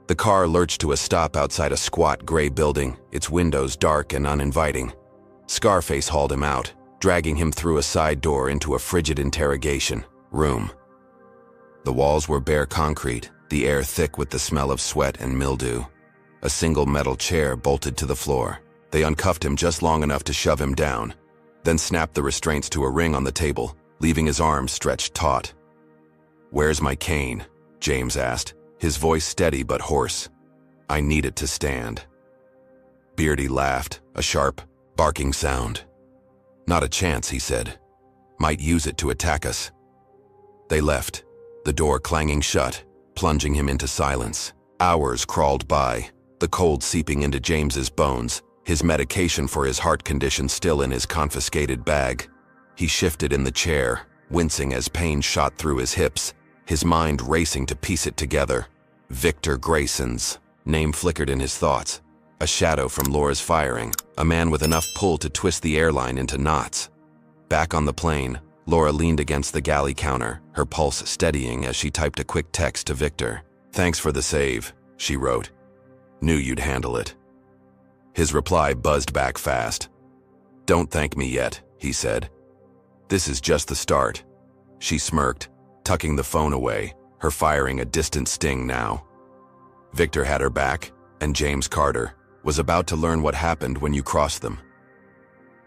The car lurched to a stop outside a squat gray building, its windows dark and uninviting. Scarface hauled him out, dragging him through a side door into a frigid interrogation room. The walls were bare concrete, the air thick with the smell of sweat and mildew. A single metal chair bolted to the floor. They uncuffed him just long enough to shove him down, then snapped the restraints to a ring on the table, leaving his arms stretched taut. "Where's my cane?" James asked, his voice steady but hoarse. "I need it to stand." Beardy laughed, a sharp, barking sound. "Not a chance," he said. "Might use it to attack us." They left, the door clanging shut, plunging him into silence. Hours crawled by, the cold seeping into James's bones, his medication for his heart condition still in his confiscated bag. He shifted in the chair, wincing as pain shot through his hips, his mind racing to piece it together. Victor Grayson's Name flickered in his thoughts. A shadow from Laura's firing, a man with enough pull to twist the airline into knots. Back on the plane, Laura leaned against the galley counter, her pulse steadying as she typed a quick text to Victor. "Thanks for the save," she wrote. "Knew you'd handle it." His reply buzzed back fast. "Don't thank me yet," he said. "This is just the start." She smirked, tucking the phone away, her firing a distant sting now. Victor had her back, and James Carter was about to learn what happened when you crossed them.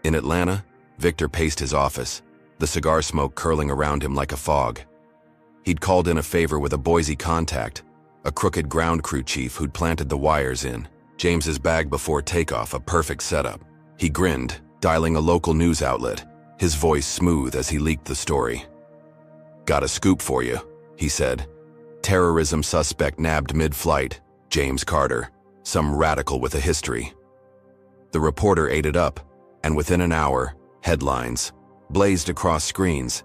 In Atlanta, Victor paced his office, the cigar smoke curling around him like a fog. He'd called in a favor with a Boise contact, a crooked ground crew chief who'd planted the wires in James's bag before takeoff, a perfect setup. He grinned, dialing a local news outlet, his voice smooth as he leaked the story. "Got a scoop for you," he said. "Terrorism suspect nabbed mid-flight, James Carter, some radical with a history." The reporter ate it up, and within an hour, headlines blazed across screens.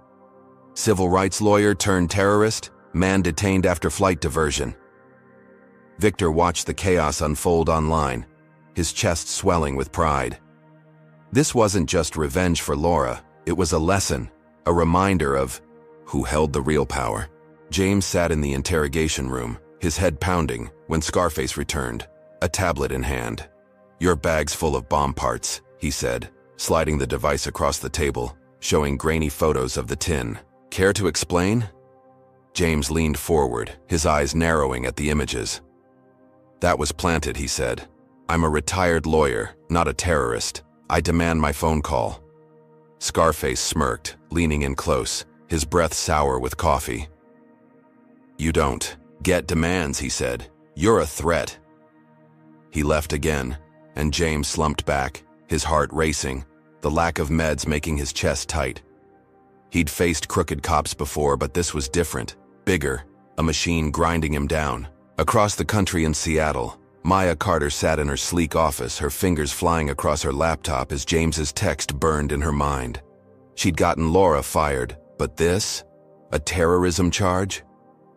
"Civil rights lawyer turned terrorist, man detained after flight diversion." Victor watched the chaos unfold online, his chest swelling with pride. This wasn't just revenge for Laura, it was a lesson, a reminder of who held the real power. James sat in the interrogation room, his head pounding, when Scarface returned, a tablet in hand. "Your bag's full of bomb parts," he said, sliding the device across the table, showing grainy photos of the tin. "Care to explain?" James leaned forward, his eyes narrowing at the images. "That was planted," he said. "I'm a retired lawyer, not a terrorist. I demand my phone call." Scarface smirked, leaning in close, his breath sour with coffee. "You don't get demands," he said. "You're a threat." He left again, and James slumped back, his heart racing, the lack of meds making his chest tight. He'd faced crooked cops before, but this was different, bigger, a machine grinding him down. Across the country in Seattle, Maya Carter sat in her sleek office, her fingers flying across her laptop as James's text burned in her mind. She'd gotten Laura fired, but this? A terrorism charge?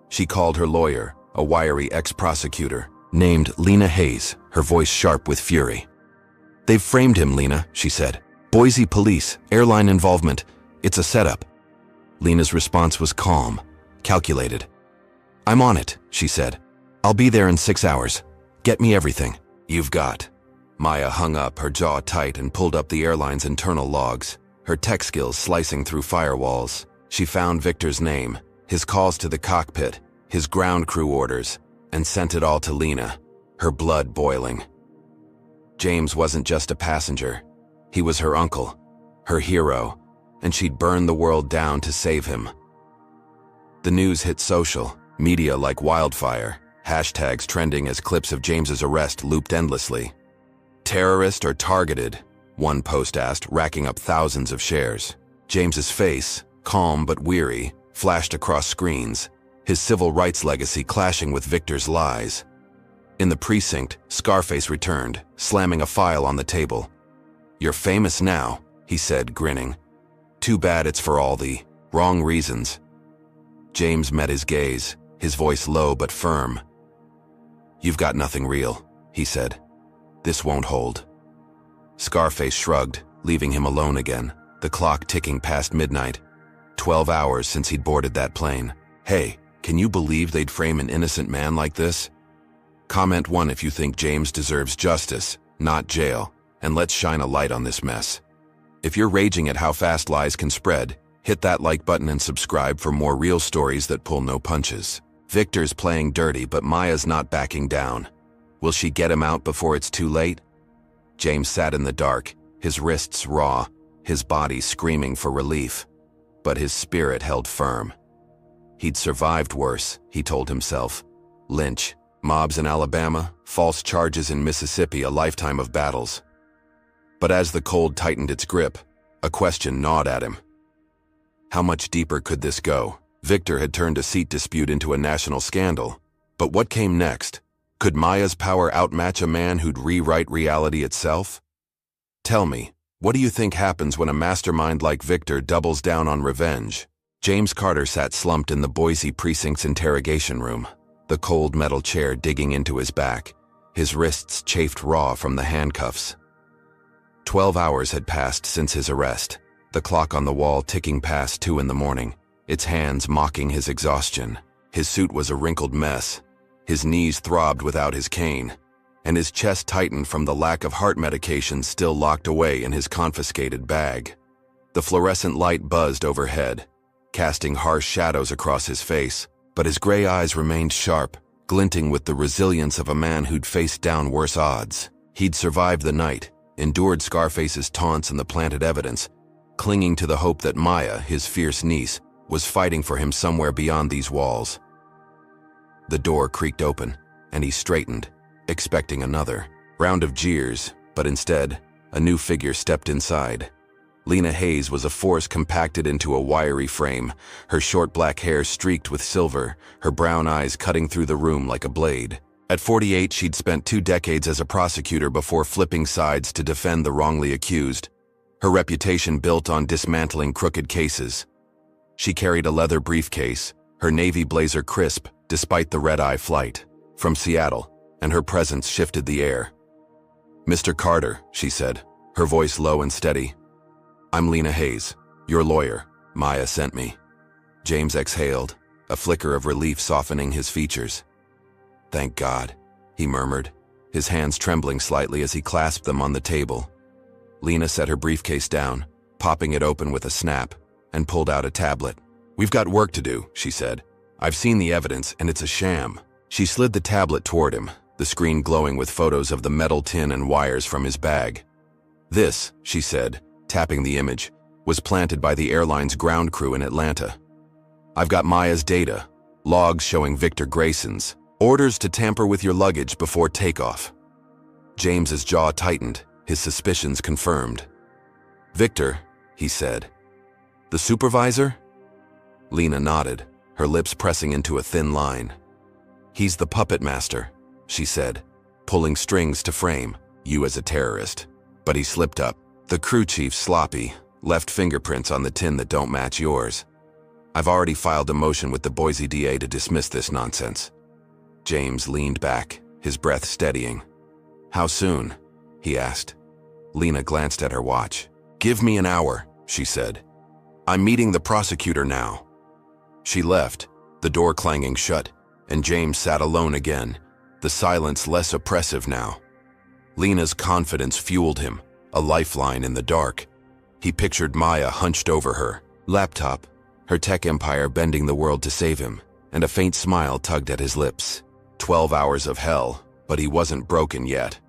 She called her lawyer, a wiry ex-prosecutor, named Lena Hayes, her voice sharp with fury. "They've framed him, Lena," she said. "Boise police, airline involvement. It's a setup." Lena's response was calm, calculated. "I'm on it," she said. "I'll be there in 6 hours. Get me everything you've got." Maya hung up, her jaw tight, and pulled up the airline's internal logs, her tech skills slicing through firewalls. She found Victor's name, his calls to the cockpit, his ground crew orders, and sent it all to Lena, her blood boiling. James wasn't just a passenger. He was her uncle, her hero, and she'd burn the world down to save him. The news hit social media like wildfire, hashtags trending as clips of James's arrest looped endlessly. "Terrorist or targeted?" one post asked, racking up thousands of shares. James's face, calm but weary, flashed across screens, his civil rights legacy clashing with Victor's lies. In the precinct, Scarface returned, slamming a file on the table. "You're famous now," he said, grinning. "Too bad it's for all the wrong reasons." James met his gaze, his voice low but firm. "You've got nothing real," he said. "This won't hold." Scarface shrugged, leaving him alone again, the clock ticking past midnight. 12 hours since he'd boarded that plane. "Hey, can you believe they'd frame an innocent man like this?" Comment 1 if you think James deserves justice, not jail, and let's shine a light on this mess. If you're raging at how fast lies can spread, hit that like button and subscribe for more real stories that pull no punches. Victor's playing dirty, but Maya's not backing down. Will she get him out before it's too late? James sat in the dark, his wrists raw, his body screaming for relief. But his spirit held firm. He'd survived worse, he told himself. Lynch, mobs in Alabama, false charges in Mississippi, a lifetime of battles. But as the cold tightened its grip, a question gnawed at him. How much deeper could this go? Victor had turned a seat dispute into a national scandal. But what came next? Could Maya's power outmatch a man who'd rewrite reality itself? Tell me, what do you think happens when a mastermind like Victor doubles down on revenge? James Carter sat slumped in the Boise precinct's interrogation room, the cold metal chair digging into his back, His wrists chafed raw from the handcuffs. 12 hours had passed since his arrest, the clock on the wall ticking past 2 in the morning, its hands mocking his exhaustion. His suit was a wrinkled mess. His knees throbbed without his cane, and his chest tightened from the lack of heart medication still locked away in his confiscated bag. The fluorescent light buzzed overhead, casting harsh shadows across his face, but his gray eyes remained sharp, glinting with the resilience of a man who'd faced down worse odds. He'd survived the night, endured Scarface's taunts and the planted evidence, clinging to the hope that Maya, his fierce niece, was fighting for him somewhere beyond these walls. The door creaked open, and he straightened, expecting another round of jeers, but instead, a new figure stepped inside. Lena Hayes was a force compacted into a wiry frame, her short black hair streaked with silver, her brown eyes cutting through the room like a blade. At 48, she'd spent 2 decades as a prosecutor before flipping sides to defend the wrongly accused, her reputation built on dismantling crooked cases. She carried a leather briefcase, her navy blazer crisp despite the red-eye flight from Seattle, and her presence shifted the air. "Mr. Carter," she said, her voice low and steady. "I'm Lena Hayes, your lawyer. Maya sent me." James exhaled, a flicker of relief softening his features. "Thank God," he murmured, his hands trembling slightly as he clasped them on the table. Lena set her briefcase down, popping it open with a snap, and pulled out a tablet. "We've got work to do," she said. "I've seen the evidence, and it's a sham." She slid the tablet toward him, the screen glowing with photos of the metal tin and wires from his bag. "This," she said, tapping the image, "was planted by the airline's ground crew in Atlanta. I've got Maya's data, logs showing Victor Grayson's, orders to tamper with your luggage before takeoff." James's jaw tightened, his suspicions confirmed. "Victor," he said. "The supervisor?" Lena nodded, her lips pressing into a thin line. "He's the puppet master," she said, "pulling strings to frame you as a terrorist." But he slipped up. "The crew chief's sloppy, left fingerprints on the tin that don't match yours. I've already filed a motion with the Boise DA to dismiss this nonsense." James leaned back, his breath steadying. "How soon?" he asked. Lena glanced at her watch. "Give me an hour," she said. "I'm meeting the prosecutor now." She left, the door clanging shut, and James sat alone again, the silence less oppressive now. Lena's confidence fueled him, a lifeline in the dark. He pictured Maya hunched over her laptop, her tech empire bending the world to save him, and a faint smile tugged at his lips. 12 hours of hell, but he wasn't broken yet.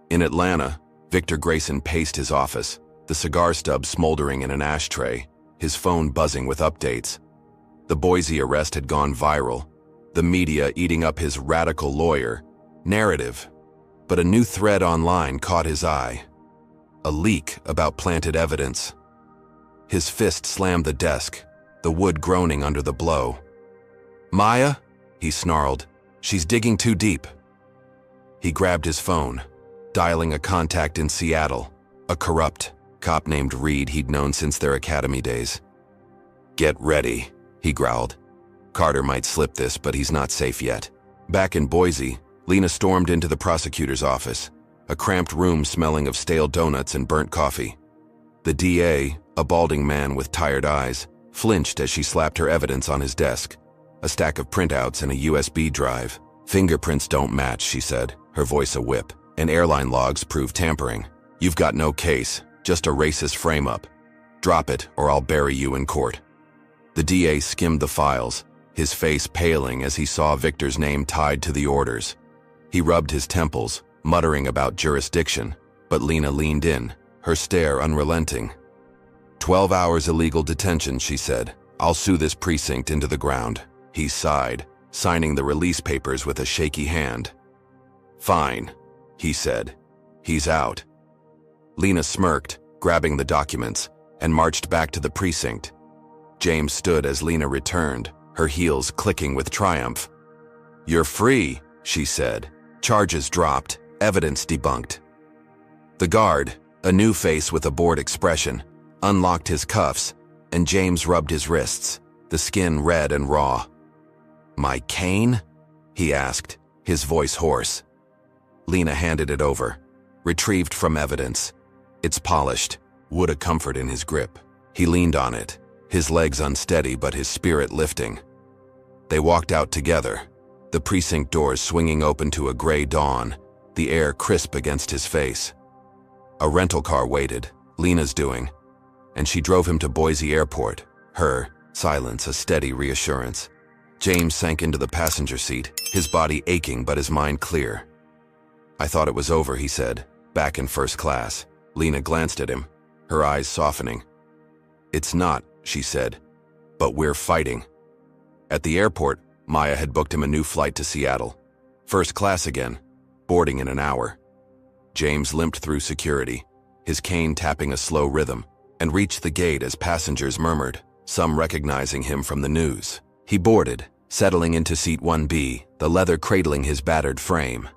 In Atlanta, Victor Grayson paced his office, the cigar stub smoldering in an ashtray, his phone buzzing with updates. The Boise arrest had gone viral, the media eating up his radical lawyer narrative. But a new thread online caught his eye. A leak about planted evidence. His fist slammed the desk, the wood groaning under the blow. "Maya?" he snarled. "She's digging too deep." He grabbed his phone, dialing a contact in Seattle, a corrupt cop named Reed he'd known since their academy days. "Get ready," he growled. "Carter might slip this, but he's not safe yet." Back in Boise, Lena stormed into the prosecutor's office, a cramped room smelling of stale donuts and burnt coffee. The DA, a balding man with tired eyes, flinched as she slapped her evidence on his desk, a stack of printouts and a USB drive. "Fingerprints don't match," she said, her voice a whip, "and airline logs prove tampering. You've got no case, just a racist frame-up. Drop it, or I'll bury you in court." The DA skimmed the files, his face paling as he saw Victor's name tied to the orders. He rubbed his temples, muttering about jurisdiction, but Lena leaned in, her stare unrelenting. 12 hours illegal detention, she said. "I'll sue this precinct into the ground." He sighed, signing the release papers with a shaky hand. "Fine," he said. "He's out." Lena smirked, grabbing the documents, and marched back to the precinct. James stood as Lena returned, her heels clicking with triumph. "You're free," she said. Charges dropped, evidence debunked. The guard, a new face with a bored expression, unlocked his cuffs, and James rubbed his wrists, the skin red and raw. "My cane?" he asked, his voice hoarse. Lena handed it over. Retrieved from evidence. It's polished, wood a comfort in his grip. He leaned on it, his legs unsteady but his spirit lifting. They walked out together, the precinct doors swinging open to a gray dawn, the air crisp against his face. A rental car waited, Lena's doing, and she drove him to Boise Airport, her silence a steady reassurance. James sank into the passenger seat, his body aching but his mind clear. "I thought it was over," he said, back in first class. Lena glanced at him, her eyes softening. "It's not," she said, "but we're fighting." At the airport, Maya had booked him a new flight to Seattle. First class again, boarding in an hour. James limped through security, his cane tapping a slow rhythm, and reached the gate as passengers murmured, some recognizing him from the news. He boarded, settling into seat 1B, the leather cradling his battered frame.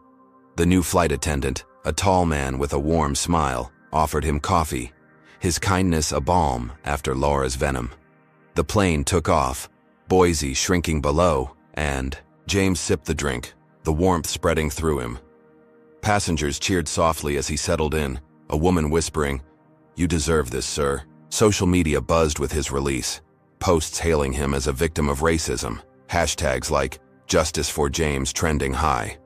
The new flight attendant, a tall man with a warm smile, offered him coffee, his kindness a balm after Laura's venom. The plane took off, Boise shrinking below, and James sipped the drink, the warmth spreading through him. Passengers cheered softly as he settled in, a woman whispering, "You deserve this, sir." Social media buzzed with his release, posts hailing him as a victim of racism, hashtags like "Justice for James" trending high.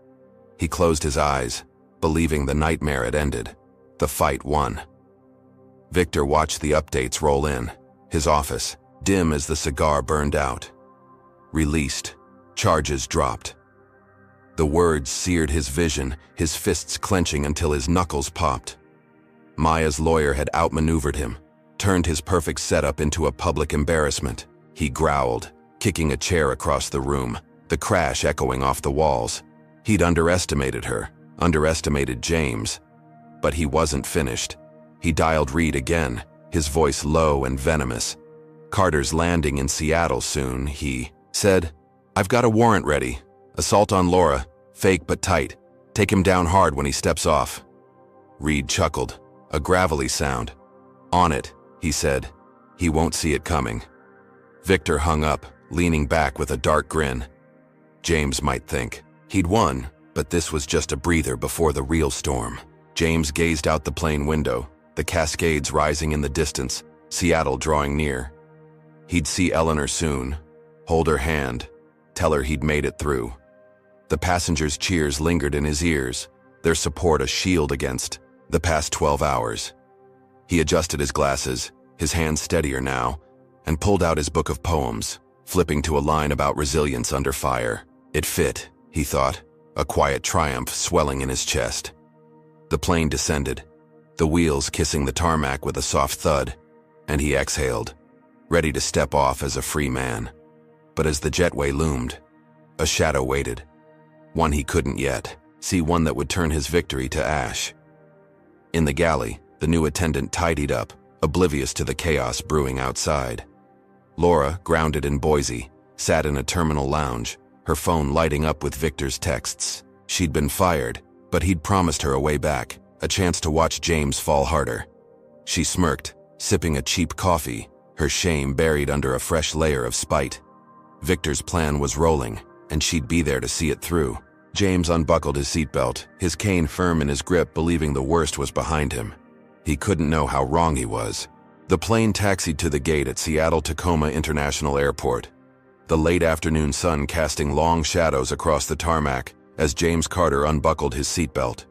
He closed his eyes, believing the nightmare had ended. The fight won. Victor watched the updates roll in, his office, dim as the cigar burned out. Released. Charges dropped. The words seared his vision, his fists clenching until his knuckles popped. Maya's lawyer had outmaneuvered him, turned his perfect setup into a public embarrassment. He growled, kicking a chair across the room, the crash echoing off the walls. He'd underestimated her, underestimated James. But he wasn't finished. He dialed Reed again, his voice low and venomous. "Carter's landing in Seattle soon," he said. "I've got a warrant ready. Assault on Laura, fake but tight. Take him down hard when he steps off." Reed chuckled, a gravelly sound. "On it," he said. "He won't see it coming." Victor hung up, leaning back with a dark grin. James might think he'd won, but this was just a breather before the real storm. James gazed out the plane window, the Cascades rising in the distance, Seattle drawing near. He'd see Eleanor soon, hold her hand, tell her he'd made it through. The passengers' cheers lingered in his ears, their support a shield against the past 12 hours. He adjusted his glasses, his hands steadier now, and pulled out his book of poems, flipping to a line about resilience under fire. It fit, he thought, a quiet triumph swelling in his chest. The plane descended, the wheels kissing the tarmac with a soft thud, and he exhaled, ready to step off as a free man. But as the jetway loomed, a shadow waited. One he couldn't yet see, one that would turn his victory to ash. In the galley, the new attendant tidied up, oblivious to the chaos brewing outside. Laura, grounded in Boise, sat in a terminal lounge, her phone lighting up with Victor's texts. She'd been fired, but he'd promised her a way back, a chance to watch James fall harder. She smirked, sipping a cheap coffee, her shame buried under a fresh layer of spite. Victor's plan was rolling, and she'd be there to see it through. James unbuckled his seatbelt, his cane firm in his grip, believing the worst was behind him. He couldn't know how wrong he was. The plane taxied to the gate at Seattle-Tacoma International Airport, the late afternoon sun casting long shadows across the tarmac as James Carter unbuckled his seatbelt.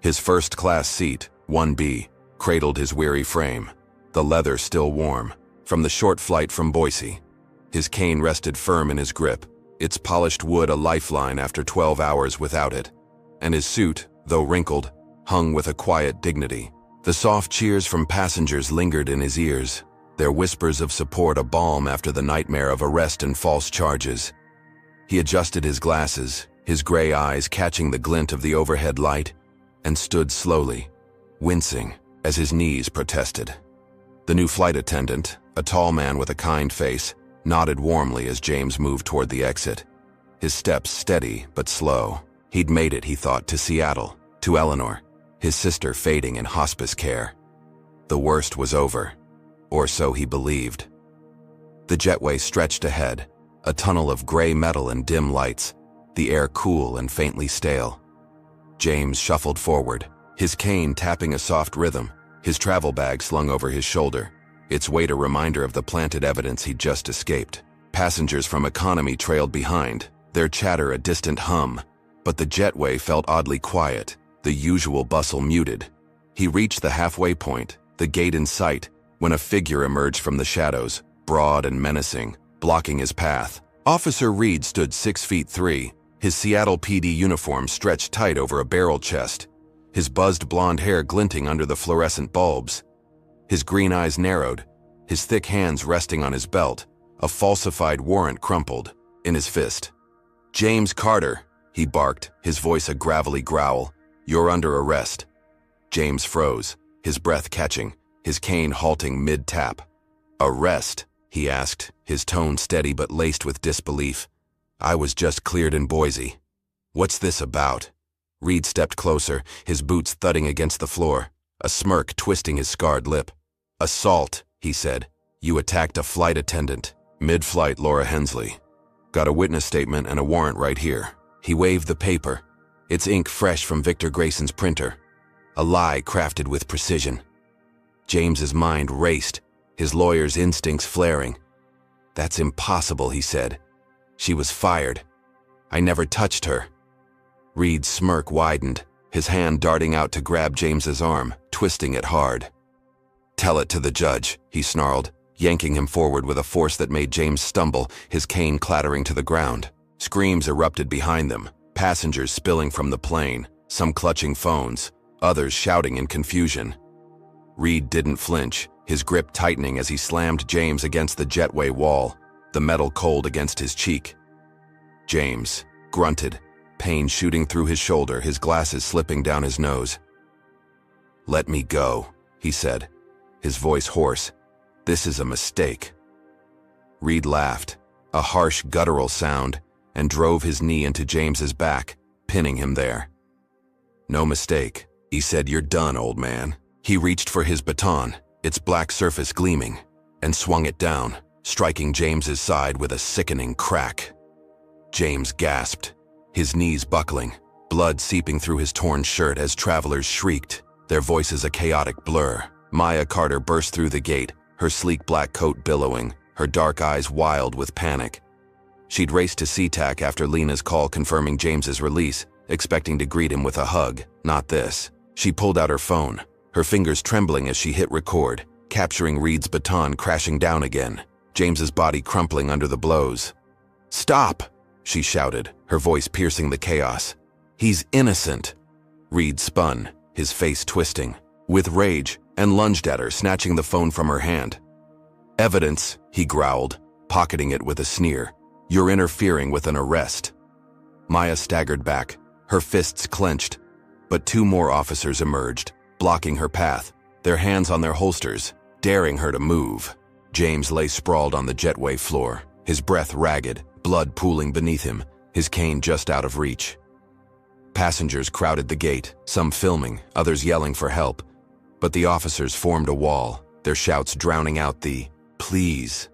His first-class seat, 1B, cradled his weary frame, the leather still warm, from the short flight from Boise. His cane rested firm in his grip, its polished wood a lifeline after 12 hours without it, and his suit, though wrinkled, hung with a quiet dignity. The soft cheers from passengers lingered in his ears, their whispers of support a balm after the nightmare of arrest and false charges. He adjusted his glasses, his gray eyes catching the glint of the overhead light, and stood slowly, wincing as his knees protested. The new flight attendant, a tall man with a kind face, nodded warmly as James moved toward the exit, his steps steady but slow. He'd made it, he thought, to Seattle, to Eleanor, his sister fading in hospice care. The worst was over, or so he believed. The jetway stretched ahead, a tunnel of gray metal and dim lights, the air cool and faintly stale. James shuffled forward, his cane tapping a soft rhythm, his travel bag slung over his shoulder, its weight a reminder of the planted evidence he'd just escaped. Passengers from economy trailed behind, their chatter a distant hum, but the jetway felt oddly quiet, the usual bustle muted. He reached the halfway point, the gate in sight, when a figure emerged from the shadows, broad and menacing, blocking his path. Officer Reed stood 6'3", his Seattle PD uniform stretched tight over a barrel chest, his buzzed blonde hair glinting under the fluorescent bulbs. His green eyes narrowed, his thick hands resting on his belt, a falsified warrant crumpled in his fist. "James Carter," he barked, his voice a gravelly growl. "You're under arrest." James froze, his breath catching, his cane halting mid-tap. "Arrest?" he asked, his tone steady but laced with disbelief. "I was just cleared in Boise. What's this about?" Reed stepped closer, his boots thudding against the floor, a smirk twisting his scarred lip. "Assault," he said. "You attacked a flight attendant. Mid-flight, Laura Hensley. Got a witness statement and a warrant right here." He waved the paper, its ink fresh from Victor Grayson's printer. A lie crafted with precision. James's mind raced, his lawyer's instincts flaring. "That's impossible," he said. "She was fired. I never touched her." Reed's smirk widened, his hand darting out to grab James's arm, twisting it hard. "Tell it to the judge," he snarled, yanking him forward with a force that made James stumble, his cane clattering to the ground. Screams erupted behind them, passengers spilling from the plane, some clutching phones, others shouting in confusion. Reed didn't flinch, his grip tightening as he slammed James against the jetway wall, the metal cold against his cheek. James grunted, pain shooting through his shoulder, his glasses slipping down his nose. "Let me go," he said, his voice hoarse. "This is a mistake." Reed laughed, a harsh guttural sound, and drove his knee into James's back, pinning him there. "No mistake," he said. "You're done, old man." He reached for his baton, its black surface gleaming, and swung it down, striking James's side with a sickening crack. James gasped, his knees buckling, blood seeping through his torn shirt as travelers shrieked, their voices a chaotic blur. Maya Carter burst through the gate, her sleek black coat billowing, her dark eyes wild with panic. She'd raced to SeaTac after Lena's call confirming James's release, expecting to greet him with a hug. Not this. She pulled out her phone, her fingers trembling as she hit record, capturing Reed's baton crashing down again, James's body crumpling under the blows. "Stop!" she shouted, her voice piercing the chaos. "He's innocent." Reed spun, his face twisting, with rage, and lunged at her, snatching the phone from her hand. "Evidence," he growled, pocketing it with a sneer. "You're interfering with an arrest." Maya staggered back, her fists clenched, but two more officers emerged, blocking her path, their hands on their holsters, daring her to move. James lay sprawled on the jetway floor, his breath ragged, blood pooling beneath him, his cane just out of reach. Passengers crowded the gate, some filming, others yelling for help, but the officers formed a wall, their shouts drowning out the "please."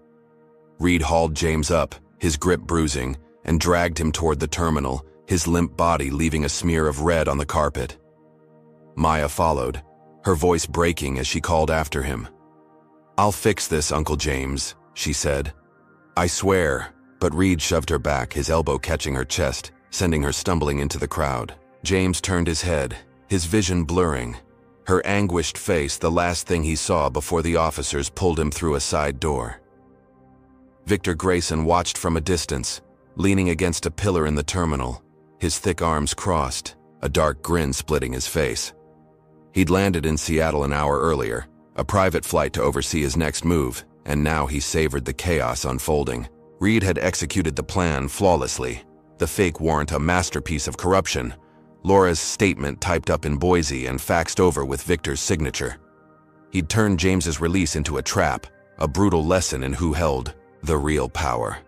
Reed hauled James up, his grip bruising, and dragged him toward the terminal, his limp body leaving a smear of red on the carpet. Maya followed, her voice breaking as she called after him. "I'll fix this, Uncle James," she said. "I swear," but Reed shoved her back, his elbow catching her chest, sending her stumbling into the crowd. James turned his head, his vision blurring, her anguished face the last thing he saw before the officers pulled him through a side door. Victor Grayson watched from a distance, leaning against a pillar in the terminal, his thick arms crossed, a dark grin splitting his face. He'd landed in Seattle an hour earlier, a private flight to oversee his next move, and now he savored the chaos unfolding. Reed had executed the plan flawlessly, the fake warrant a masterpiece of corruption, Laura's statement typed up in Boise and faxed over with Victor's signature. He'd turned James's release into a trap, a brutal lesson in who held the real power.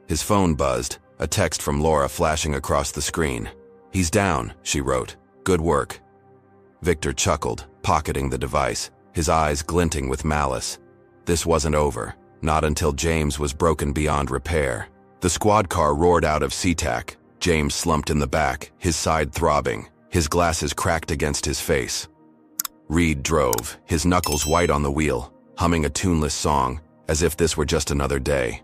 His phone buzzed, a text from Laura flashing across the screen. "He's down," she wrote. "Good work." Victor chuckled, pocketing the device, his eyes glinting with malice. This wasn't over, not until James was broken beyond repair. The squad car roared out of SeaTac. James slumped in the back, his side throbbing, His glasses cracked against his face. Reed drove, his knuckles white on the wheel, humming a tuneless song, as if this were just another day.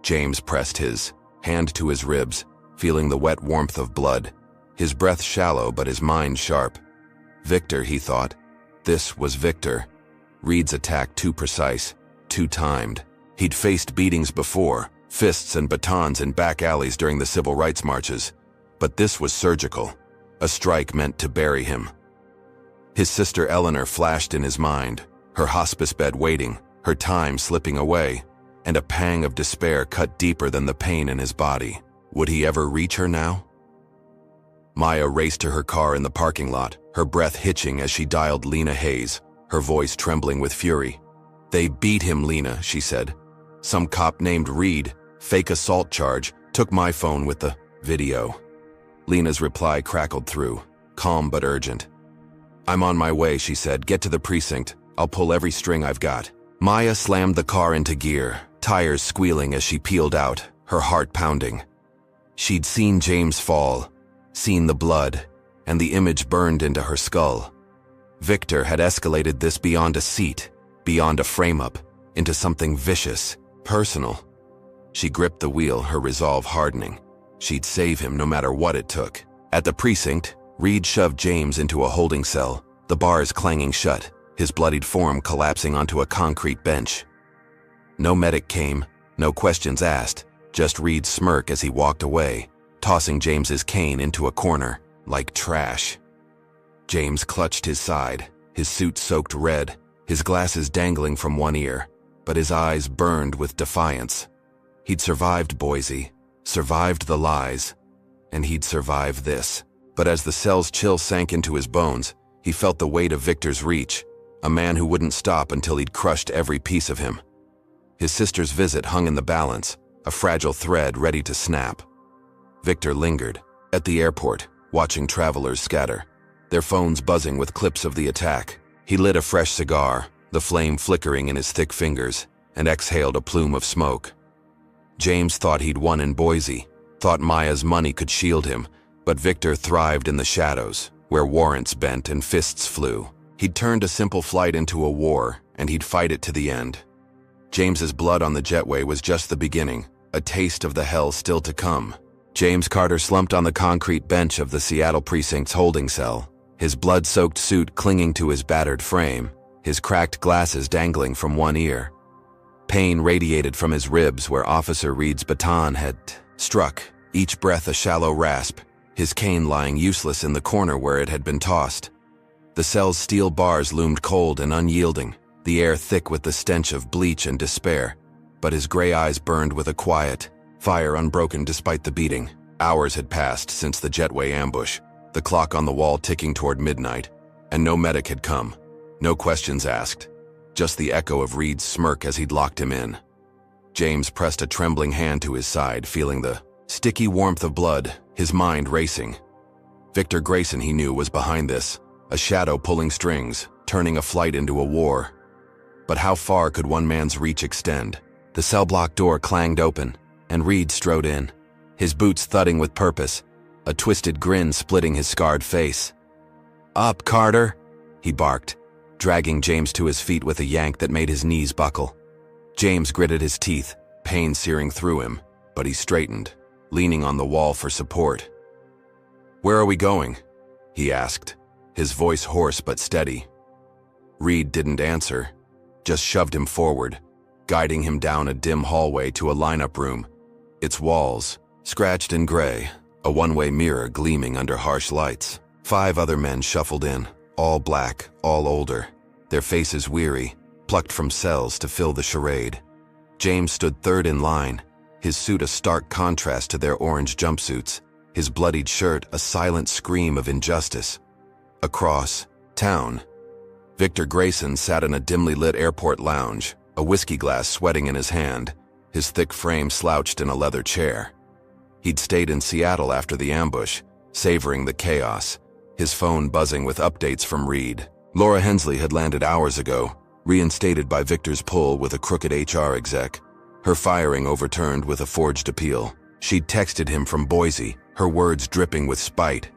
James pressed his hand to his ribs, feeling the wet warmth of blood, his breath shallow but his mind sharp. Victor, he thought. This was Victor. Reed's attack too precise, too timed. He'd faced beatings before, fists and batons in back alleys during the civil rights marches, but this was surgical, a strike meant to bury him. His sister Eleanor flashed in his mind, her hospice bed waiting, her time slipping away, and a pang of despair cut deeper than the pain in his body. Would he ever reach her now? Maya raced to her car in the parking lot, her breath hitching as she dialed Lena Hayes, her voice trembling with fury. "They beat him, Lena," she said. "Some cop named Reed, fake assault charge, took my phone with the video." Lena's reply crackled through, calm but urgent. "I'm on my way," she said. "Get to the precinct. I'll pull every string I've got." Maya slammed the car into gear, tires squealing as she peeled out, her heart pounding. She'd seen James fall, seen the blood, and the image burned into her skull. Victor had escalated this beyond a seat, beyond a frame-up, into something vicious, personal. She gripped the wheel, her resolve hardening. She'd save him no matter what it took. At the precinct, Reed shoved James into a holding cell, the bars clanging shut, his bloodied form collapsing onto a concrete bench. No medic came, no questions asked, just Reed's smirk as he walked away, tossing James's cane into a corner, like trash. James clutched his side, his suit soaked red, his glasses dangling from one ear, but his eyes burned with defiance. He'd survived Boise, survived the lies, and he'd survive this. But as the cell's chill sank into his bones, he felt the weight of Victor's reach, a man who wouldn't stop until he'd crushed every piece of him. His sister's visit hung in the balance, a fragile thread ready to snap. Victor lingered, at the airport, watching travelers scatter, their phones buzzing with clips of the attack. He lit a fresh cigar, the flame flickering in his thick fingers, and exhaled a plume of smoke. James thought he'd won in Boise, thought Maya's money could shield him, but Victor thrived in the shadows, where warrants bent and fists flew. He'd turned a simple flight into a war, and he'd fight it to the end. James's blood on the jetway was just the beginning, a taste of the hell still to come. James Carter slumped on the concrete bench of the Seattle precinct's holding cell, his blood-soaked suit clinging to his battered frame, his cracked glasses dangling from one ear. Pain radiated from his ribs where Officer Reed's baton had struck, each breath a shallow rasp, his cane lying useless in the corner where it had been tossed. The cell's steel bars loomed cold and unyielding, the air thick with the stench of bleach and despair, but his gray eyes burned with a quiet, fire unbroken despite the beating. Hours had passed since the jetway ambush, the clock on the wall ticking toward midnight, and no medic had come, no questions asked, just the echo of Reed's smirk as he'd locked him in. James pressed a trembling hand to his side, feeling the sticky warmth of blood, his mind racing. Victor Grayson, he knew, was behind this, a shadow pulling strings, turning a flight into a war. But how far could one man's reach extend? The cell block door clanged open, and Reed strode in, his boots thudding with purpose, a twisted grin splitting his scarred face. "Up, Carter," he barked, dragging James to his feet with a yank that made his knees buckle. James gritted his teeth, pain searing through him, but he straightened, leaning on the wall for support. "Where are we going?" he asked, his voice hoarse but steady. Reed didn't answer, just shoved him forward, guiding him down a dim hallway to a lineup room, its walls scratched and gray, a one-way mirror gleaming under harsh lights. 5 other men shuffled in, all black, all older, their faces weary, plucked from cells to fill the charade. James stood third in line, his suit a stark contrast to their orange jumpsuits, his bloodied shirt a silent scream of injustice. Across town, Victor Grayson sat in a dimly lit airport lounge, a whiskey glass sweating in his hand, his thick frame slouched in a leather chair. He'd stayed in Seattle after the ambush, savoring the chaos, his phone buzzing with updates from Reed. Laura Hensley had landed hours ago, reinstated by Victor's pull with a crooked HR exec, her firing overturned with a forged appeal. She'd texted him from Boise, her words dripping with spite.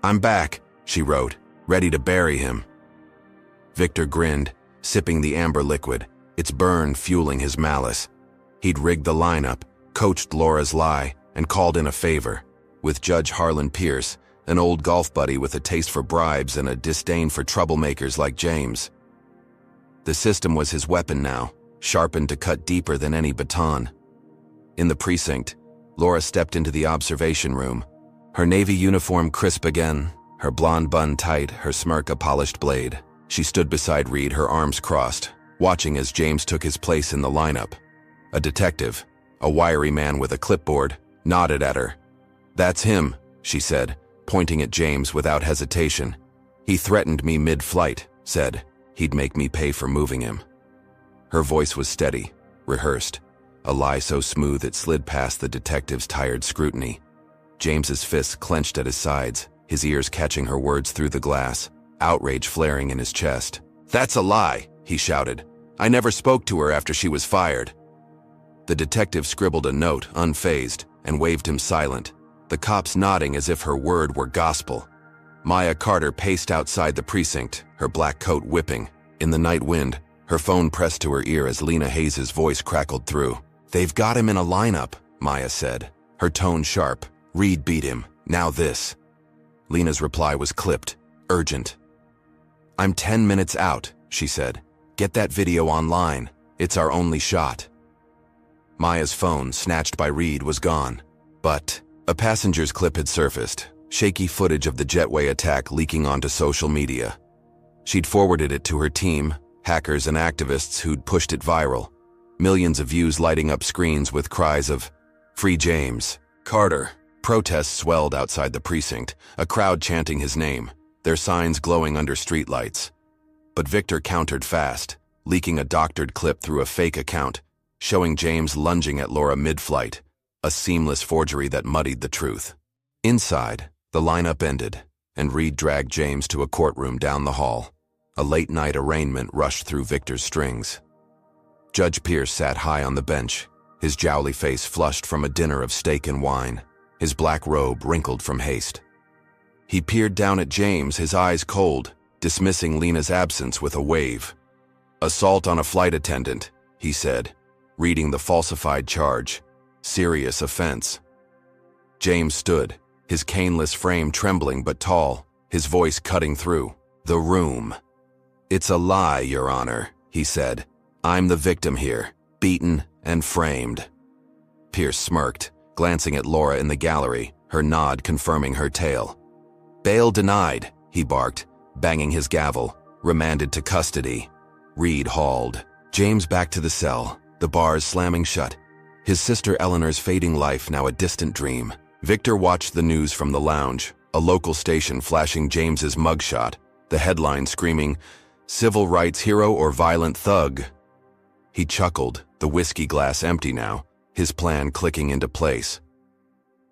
"I'm back," she wrote, ready to bury him. Victor grinned, sipping the amber liquid, its burn fueling his malice. He'd rigged the lineup, coached Laura's lie, and called in a favor, with Judge Harlan Pierce, an old golf buddy with a taste for bribes and a disdain for troublemakers like James. The system was his weapon now, sharpened to cut deeper than any baton. In the precinct, Laura stepped into the observation room, her navy uniform crisp again, her blonde bun tight, her smirk a polished blade. She stood beside Reed, her arms crossed, watching as James took his place in the lineup. A detective, a wiry man with a clipboard, nodded at her. "That's him," she said, pointing at James without hesitation. "He threatened me mid-flight, said he'd make me pay for moving him." Her voice was steady, rehearsed, a lie so smooth it slid past the detective's tired scrutiny. James's fists clenched at his sides, his ears catching her words through the glass, outrage flaring in his chest. "That's a lie," he shouted. "I never spoke to her after she was fired." The detective scribbled a note, unfazed, and waved him silent, the cops nodding as if her word were gospel. Maya Carter paced outside the precinct, her black coat whipping. In the night wind, her phone pressed to her ear as Lena Hayes' voice crackled through. "They've got him in a lineup," Maya said, her tone sharp. "Reed beat him. Now this." Lena's reply was clipped, urgent. "I'm 10 minutes out," she said. "Get that video online. It's our only shot." Maya's phone, snatched by Reed, was gone. But a passenger's clip had surfaced, shaky footage of the jetway attack leaking onto social media. She'd forwarded it to her team, hackers and activists who'd pushed it viral. Millions of views lighting up screens with cries of, "Free James, Carter." Protests swelled outside the precinct, a crowd chanting his name, their signs glowing under streetlights. But Victor countered fast, leaking a doctored clip through a fake account, showing James lunging at Laura mid-flight, a seamless forgery that muddied the truth. Inside, the lineup ended, and Reed dragged James to a courtroom down the hall. A late-night arraignment rushed through Victor's strings. Judge Pierce sat high on the bench, his jowly face flushed from a dinner of steak and wine, his black robe wrinkled from haste. He peered down at James, his eyes cold, dismissing Lena's absence with a wave. "Assault on a flight attendant," he said, reading the falsified charge. "Serious offense." James stood, his caneless frame trembling but tall, his voice cutting through the room. "It's a lie, Your Honor," he said. "I'm the victim here, beaten and framed." Pierce smirked, glancing at Laura in the gallery, her nod confirming her tale. "Bail denied," he barked, banging his gavel. "Remanded to custody." Reed hauled James back to the cell, the bars slamming shut, his sister Eleanor's fading life now a distant dream. Victor watched the news from the lounge, a local station flashing James's mugshot, the headline screaming, "Civil rights hero or violent thug." He chuckled, the whiskey glass empty now, his plan clicking into place.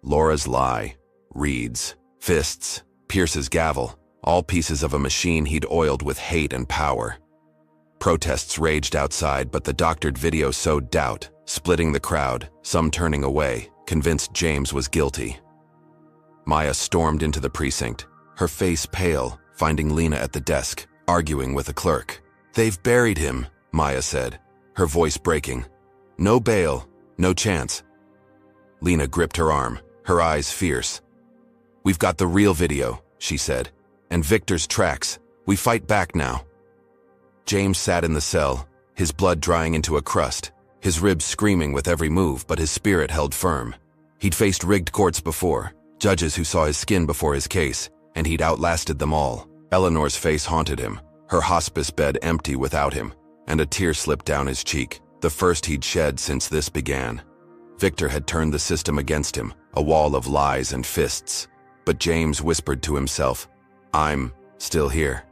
Laura's lie, Reed's fists, Pierce's gavel, all pieces of a machine he'd oiled with hate and power. Protests raged outside, but the doctored video sowed doubt, splitting the crowd, some turning away, convinced James was guilty. Maya stormed into the precinct, her face pale, finding Lena at the desk, arguing with a clerk. "They've buried him," Maya said, her voice breaking. "No bail, no chance." Lena gripped her arm, her eyes fierce. "We've got the real video," she said, "and Victor's tracks. We fight back now." James sat in the cell, his blood drying into a crust, his ribs screaming with every move, but his spirit held firm. He'd faced rigged courts before, judges who saw his skin before his case, and he'd outlasted them all. Eleanor's face haunted him, her hospice bed empty without him, and a tear slipped down his cheek, the first he'd shed since this began. Victor had turned the system against him, a wall of lies and fists. But James whispered to himself, "I'm still here."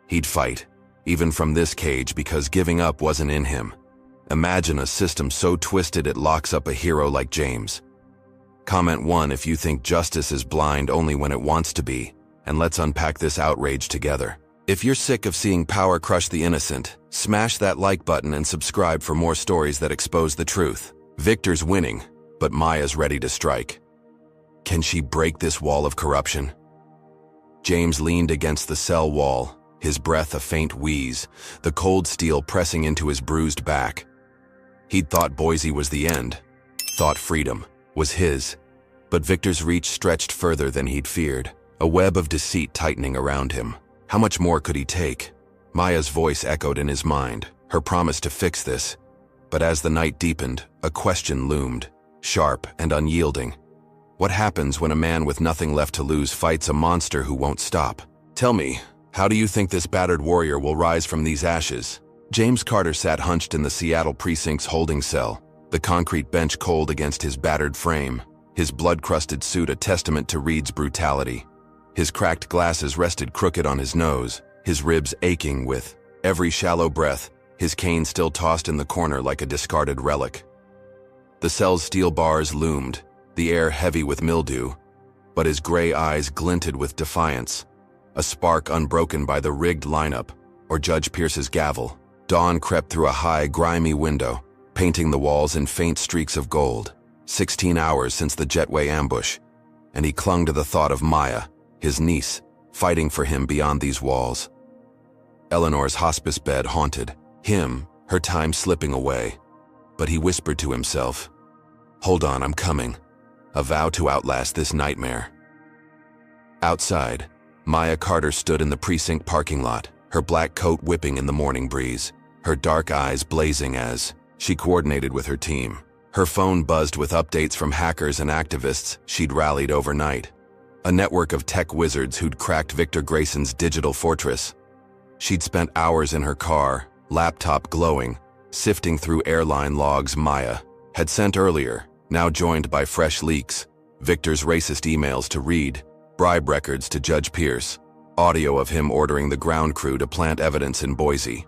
He'd fight, even from this cage, because giving up wasn't in him. Imagine a system so twisted it locks up a hero like James. Comment 1 if you think justice is blind only when it wants to be, and let's unpack this outrage together. If you're sick of seeing power crush the innocent, smash that like button and subscribe for more stories that expose the truth. Victor's winning, but Maya's ready to strike. Can she break this wall of corruption? James leaned against the cell wall, his breath a faint wheeze, the cold steel pressing into his bruised back. He'd thought Boise was the end, thought freedom was his. But Victor's reach stretched further than he'd feared, a web of deceit tightening around him. How much more could he take? Maya's voice echoed in his mind, her promise to fix this. But as the night deepened, a question loomed, sharp and unyielding. What happens when a man with nothing left to lose fights a monster who won't stop? Tell me, how do you think this battered warrior will rise from these ashes? James Carter sat hunched in the Seattle precinct's holding cell, the concrete bench cold against his battered frame, his blood-crusted suit a testament to Reed's brutality. His cracked glasses rested crooked on his nose, his ribs aching with every shallow breath, his cane still tossed in the corner like a discarded relic. The cell's steel bars loomed, the air heavy with mildew, but his gray eyes glinted with defiance, a spark unbroken by the rigged lineup or Judge Pierce's gavel. Dawn crept through a high, grimy window, painting the walls in faint streaks of gold. 16 hours since the jetway ambush, and he clung to the thought of Maya, his niece, fighting for him beyond these walls. Eleanor's hospice bed haunted him, her time slipping away. But he whispered to himself, "Hold on, I'm coming." A vow to outlast this nightmare. Outside, Maya Carter stood in the precinct parking lot, her black coat whipping in the morning breeze, her dark eyes blazing as she coordinated with her team. Her phone buzzed with updates from hackers and activists she'd rallied overnight, a network of tech wizards who'd cracked Victor Grayson's digital fortress. She'd spent hours in her car, laptop glowing, sifting through airline logs Maya had sent earlier, now joined by fresh leaks, Victor's racist emails to Reed, bribe records to Judge Pierce, audio of him ordering the ground crew to plant evidence in Boise.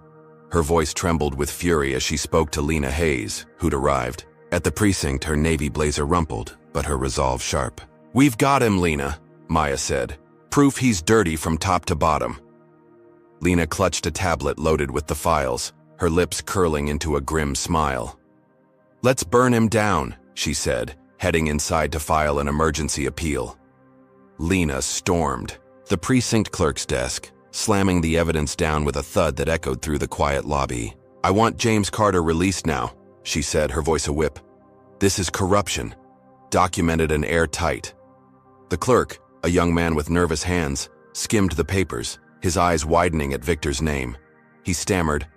Her voice trembled with fury as she spoke to Lena Hayes, who'd arrived. At the precinct, her navy blazer rumpled, but her resolve sharp. "We've got him, Lena," Maya said. "Proof he's dirty from top to bottom." Lena clutched a tablet loaded with the files, her lips curling into a grim smile. "Let's burn him down," she said, heading inside to file an emergency appeal. Lena stormed the precinct clerk's desk, slamming the evidence down with a thud that echoed through the quiet lobby. "I want James Carter released now," she said, her voice a whip. "This is corruption, documented and airtight." The clerk, a young man with nervous hands, skimmed the papers, his eyes widening at Victor's name. He stammered,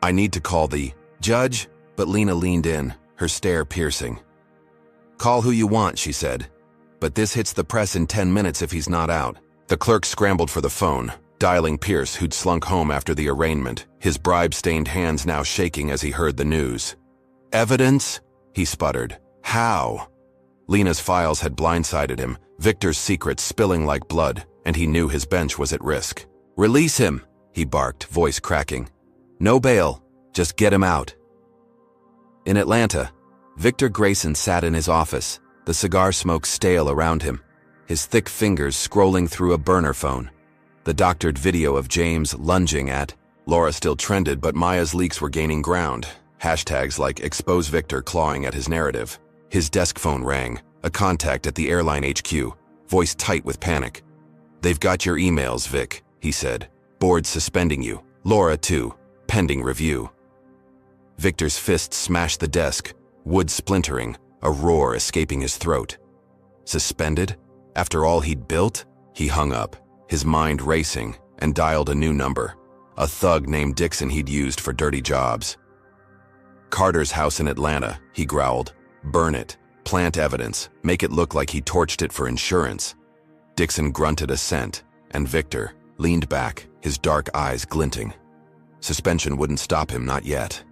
"I need to call the judge," but Lena leaned in, her stare piercing. "Call who you want," she said, "but this hits the press in 10 minutes if he's not out." The clerk scrambled for the phone, dialing Pierce, who'd slunk home after the arraignment, his bribe-stained hands now shaking as he heard the news. "Evidence?" he sputtered. "How?" Lena's files had blindsided him, Victor's secrets spilling like blood, and he knew his bench was at risk. "Release him," he barked, voice cracking. "No bail, just get him out." In Atlanta, Victor Grayson sat in his office, the cigar smoke stale around him, his thick fingers scrolling through a burner phone. The doctored video of James lunging at Laura still trended, but Maya's leaks were gaining ground. Hashtags like Expose Victor clawing at his narrative. His desk phone rang, a contact at the airline HQ, voice tight with panic. "They've got your emails, Vic," he said. "Board suspending you. Laura, too. Pending review." Victor's fist smashed the desk, wood splintering, a roar escaping his throat. Suspended? After all he'd built? He hung up, his mind racing, and dialed a new number. A thug named Dixon he'd used for dirty jobs. "Carter's house in Atlanta," he growled. "Burn it. Plant evidence. Make it look like he torched it for insurance." Dixon grunted assent, and Victor leaned back, his dark eyes glinting. Suspension wouldn't stop him, not yet.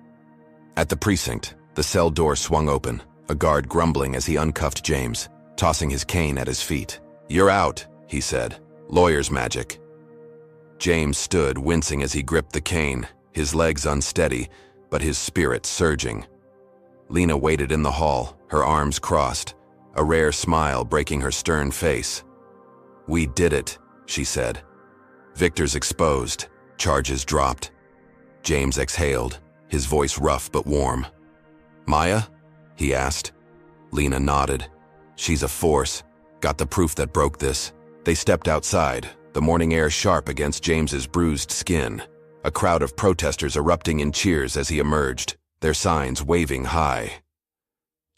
At the precinct, the cell door swung open, a guard grumbling as he uncuffed James, tossing his cane at his feet. "You're out," he said. "Lawyer's magic." James stood, wincing as he gripped the cane, his legs unsteady, but his spirit surging. Lena waited in the hall, her arms crossed, a rare smile breaking her stern face. "We did it," she said. "Victor's exposed. Charges dropped." James exhaled, his voice rough but warm. "Maya?" he asked. Lena nodded. "She's a force. Got the proof that broke this." They stepped outside, the morning air sharp against James's bruised skin. A crowd of protesters erupting in cheers as he emerged, their signs waving high.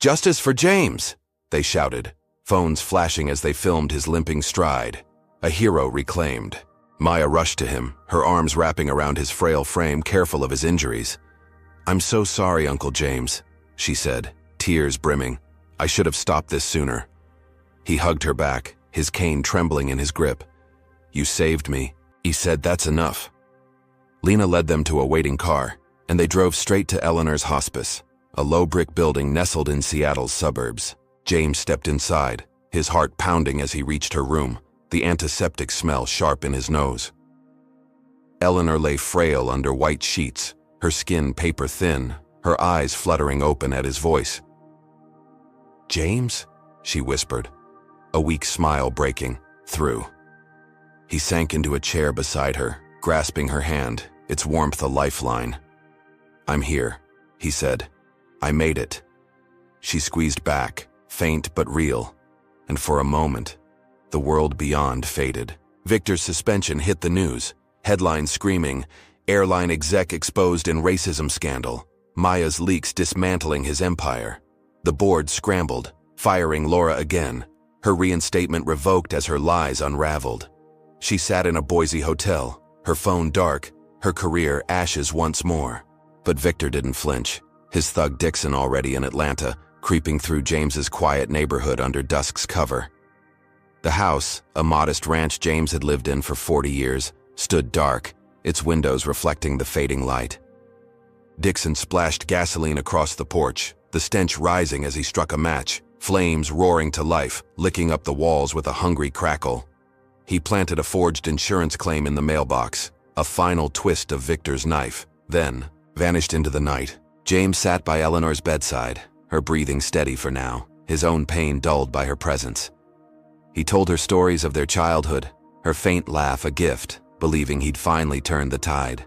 "Justice for James!" they shouted, phones flashing as they filmed his limping stride. A hero reclaimed. Maya rushed to him, her arms wrapping around his frail frame, careful of his injuries. "I'm so sorry, Uncle James," she said, tears brimming. "I should have stopped this sooner." He hugged her back, his cane trembling in his grip. "You saved me," he said. "That's enough." Lena led them to a waiting car, and they drove straight to Eleanor's hospice, a low brick building nestled in Seattle's suburbs. James stepped inside, his heart pounding as he reached her room, the antiseptic smell sharp in his nose. Eleanor lay frail under white sheets, her skin paper thin, her eyes fluttering open at his voice. "James?" she whispered, a weak smile breaking through. He sank into a chair beside her, grasping her hand, its warmth a lifeline. "I'm here," he said. "I made it." She squeezed back, faint but real, and for a moment, the world beyond faded. Victor's suspension hit the news, headlines screaming, airline exec exposed in racism scandal, Maya's leaks dismantling his empire. The board scrambled, firing Laura again, her reinstatement revoked as her lies unraveled. She sat in a Boise hotel, her phone dark, her career ashes once more. But Victor didn't flinch, his thug Dixon already in Atlanta, creeping through James's quiet neighborhood under dusk's cover. The house, a modest ranch James had lived in for 40 years, stood dark, its windows reflecting the fading light. Dixon splashed gasoline across the porch, the stench rising as he struck a match, flames roaring to life, licking up the walls with a hungry crackle. He planted a forged insurance claim in the mailbox, a final twist of Victor's knife, then vanished into the night. James sat by Eleanor's bedside, her breathing steady for now, his own pain dulled by her presence. He told her stories of their childhood, her faint laugh a gift, believing he'd finally turned the tide.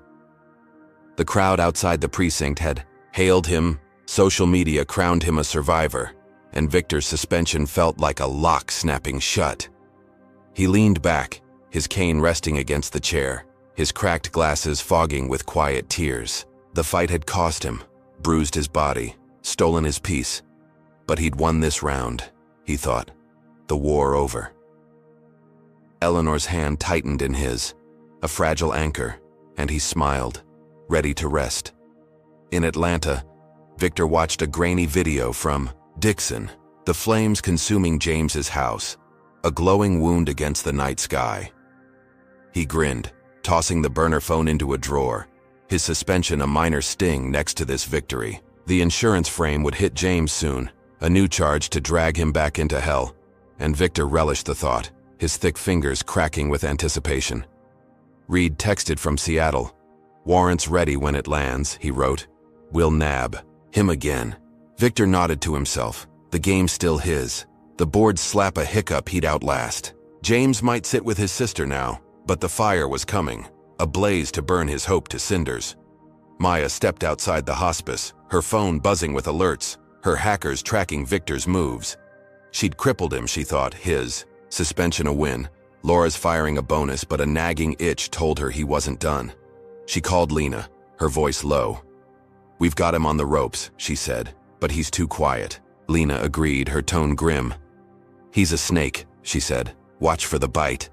The crowd outside the precinct had hailed him, social media crowned him a survivor, and Victor's suspension felt like a lock snapping shut. He leaned back, his cane resting against the chair, his cracked glasses fogging with quiet tears. The fight had cost him, bruised his body, stolen his peace. But he'd won this round, he thought. The war over. Eleanor's hand tightened in his, a fragile anchor, and he smiled, ready to rest. In Atlanta, Victor watched a grainy video from Dixon, the flames consuming James's house, a glowing wound against the night sky. He grinned, tossing the burner phone into a drawer, his suspension a minor sting next to this victory. The insurance frame would hit James soon, a new charge to drag him back into hell, and Victor relished the thought, his thick fingers cracking with anticipation. Reed texted from Seattle. "Warrant's ready when it lands," he wrote. "We'll nab him again." Victor nodded to himself, the game still his. The board slap a hiccup he'd outlast. James might sit with his sister now, but the fire was coming, a blaze to burn his hope to cinders. Maya stepped outside the hospice, her phone buzzing with alerts, her hackers tracking Victor's moves. She'd crippled him, she thought, his suspension a win. Laura's firing a bonus, but a nagging itch told her he wasn't done. She called Lena, her voice low. "We've got him on the ropes," she said, "but he's too quiet." Lena agreed, her tone grim. "He's a snake," she said. "Watch for the bite."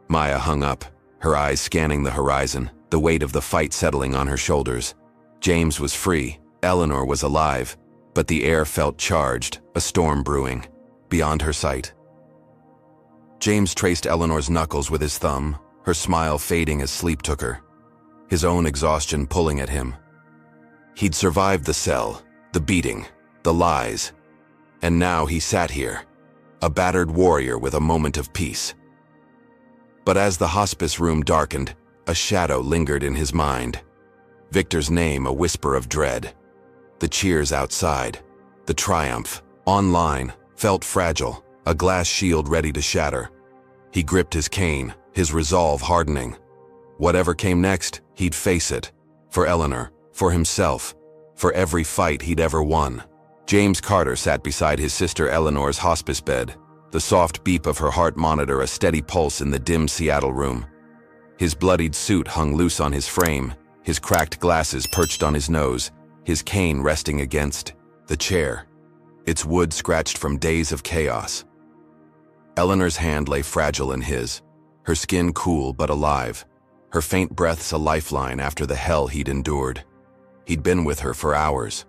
Maya hung up, her eyes scanning the horizon, the weight of the fight settling on her shoulders. James was free, Eleanor was alive, but the air felt charged, a storm brewing, beyond her sight. James traced Eleanor's knuckles with his thumb, her smile fading as sleep took her, his own exhaustion pulling at him. He'd survived the cell, the beating, the lies, and now he sat here, a battered warrior with a moment of peace. But as the hospice room darkened, a shadow lingered in his mind. Victor's name a whisper of dread. The cheers outside, the triumph, online, felt fragile, a glass shield ready to shatter. He gripped his cane, his resolve hardening. Whatever came next, he'd face it. For Eleanor, for himself, for every fight he'd ever won. James Carter sat beside his sister Eleanor's hospice bed, the soft beep of her heart monitor a steady pulse in the dim Seattle room. His bloodied suit hung loose on his frame, his cracked glasses perched on his nose, his cane resting against the chair, its wood scratched from days of chaos. Eleanor's hand lay fragile in his, her skin cool but alive, her faint breaths a lifeline after the hell he'd endured. He'd been with her for hours,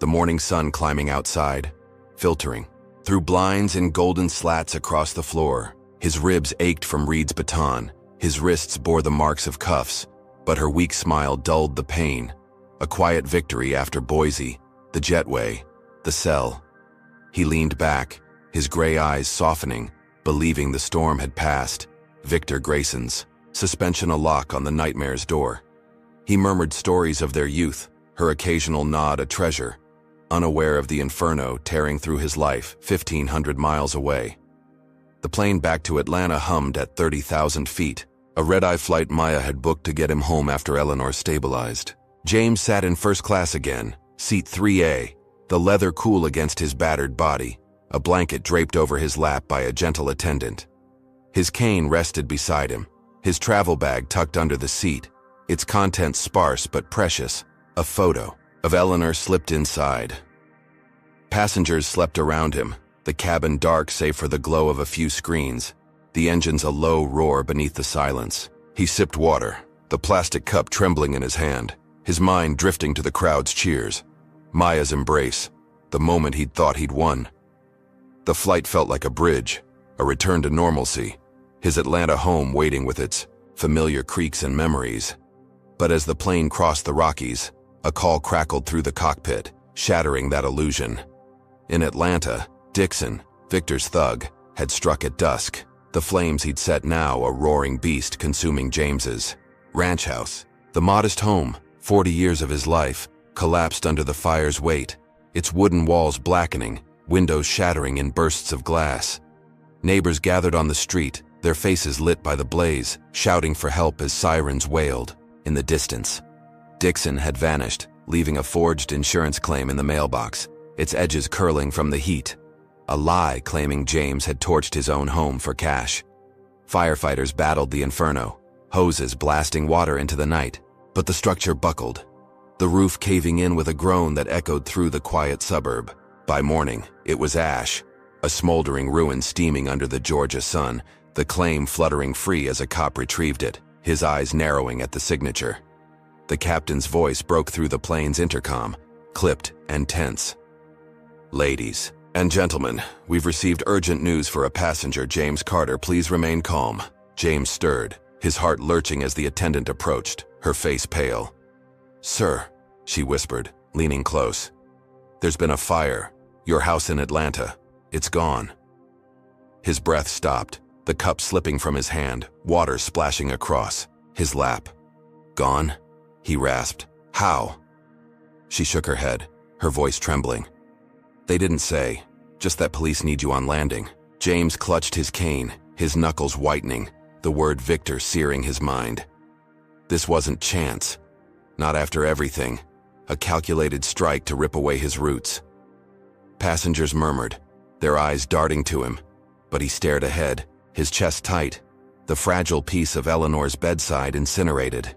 the morning sun climbing outside, filtering through blinds in golden slats across the floor. His ribs ached from Reed's baton, his wrists bore the marks of cuffs, but her weak smile dulled the pain. A quiet victory after Boise, the jetway, the cell. He leaned back, his gray eyes softening, believing the storm had passed. Victor Grayson's suspension a lock on the nightmare's door. He murmured stories of their youth, her occasional nod a treasure, unaware of the inferno tearing through his life 1,500 miles away. The plane back to Atlanta hummed at 30,000 feet, a red-eye flight Maya had booked to get him home after Eleanor stabilized. James sat in first class again, seat 3A, the leather cool against his battered body, a blanket draped over his lap by a gentle attendant. His cane rested beside him, his travel bag tucked under the seat, its contents sparse but precious, a photo of Eleanor slipped inside. Passengers slept around him, the cabin dark save for the glow of a few screens, the engines a low roar beneath the silence. He sipped water, the plastic cup trembling in his hand, his mind drifting to the crowd's cheers. Maya's embrace, the moment he'd thought he'd won. The flight felt like a bridge, a return to normalcy, his Atlanta home waiting with its familiar creaks and memories. But as the plane crossed the Rockies, a call crackled through the cockpit, shattering that illusion. In Atlanta, Dixon, Victor's thug, had struck at dusk, the flames he'd set now a roaring beast consuming James's ranch house. The modest home, 40 years of his life, collapsed under the fire's weight, its wooden walls blackening, windows shattering in bursts of glass. Neighbors gathered on the street, their faces lit by the blaze, shouting for help as sirens wailed. In the distance, Dixon had vanished, leaving a forged insurance claim in the mailbox, its edges curling from the heat. A lie claiming James had torched his own home for cash. Firefighters battled the inferno, hoses blasting water into the night, but the structure buckled, the roof caving in with a groan that echoed through the quiet suburb. By morning, it was ash, a smoldering ruin steaming under the Georgia sun, the claim fluttering free as a cop retrieved it, his eyes narrowing at the signature. The captain's voice broke through the plane's intercom, clipped and tense. "Ladies and gentlemen, we've received urgent news for a passenger, James Carter. Please remain calm." James stirred, his heart lurching as the attendant approached, her face pale. "Sir," she whispered, leaning close. "There's been a fire. Your house in Atlanta. It's gone." His breath stopped, the cup slipping from his hand, water splashing across his lap. "Gone?" he rasped. "How?" She shook her head, her voice trembling. "They didn't say, just that police need you on landing." James clutched his cane, his knuckles whitening, the word Victor searing his mind. This wasn't chance. Not after everything. A calculated strike to rip away his roots. Passengers murmured, their eyes darting to him, but he stared ahead, his chest tight, the fragile piece of Eleanor's bedside incinerated.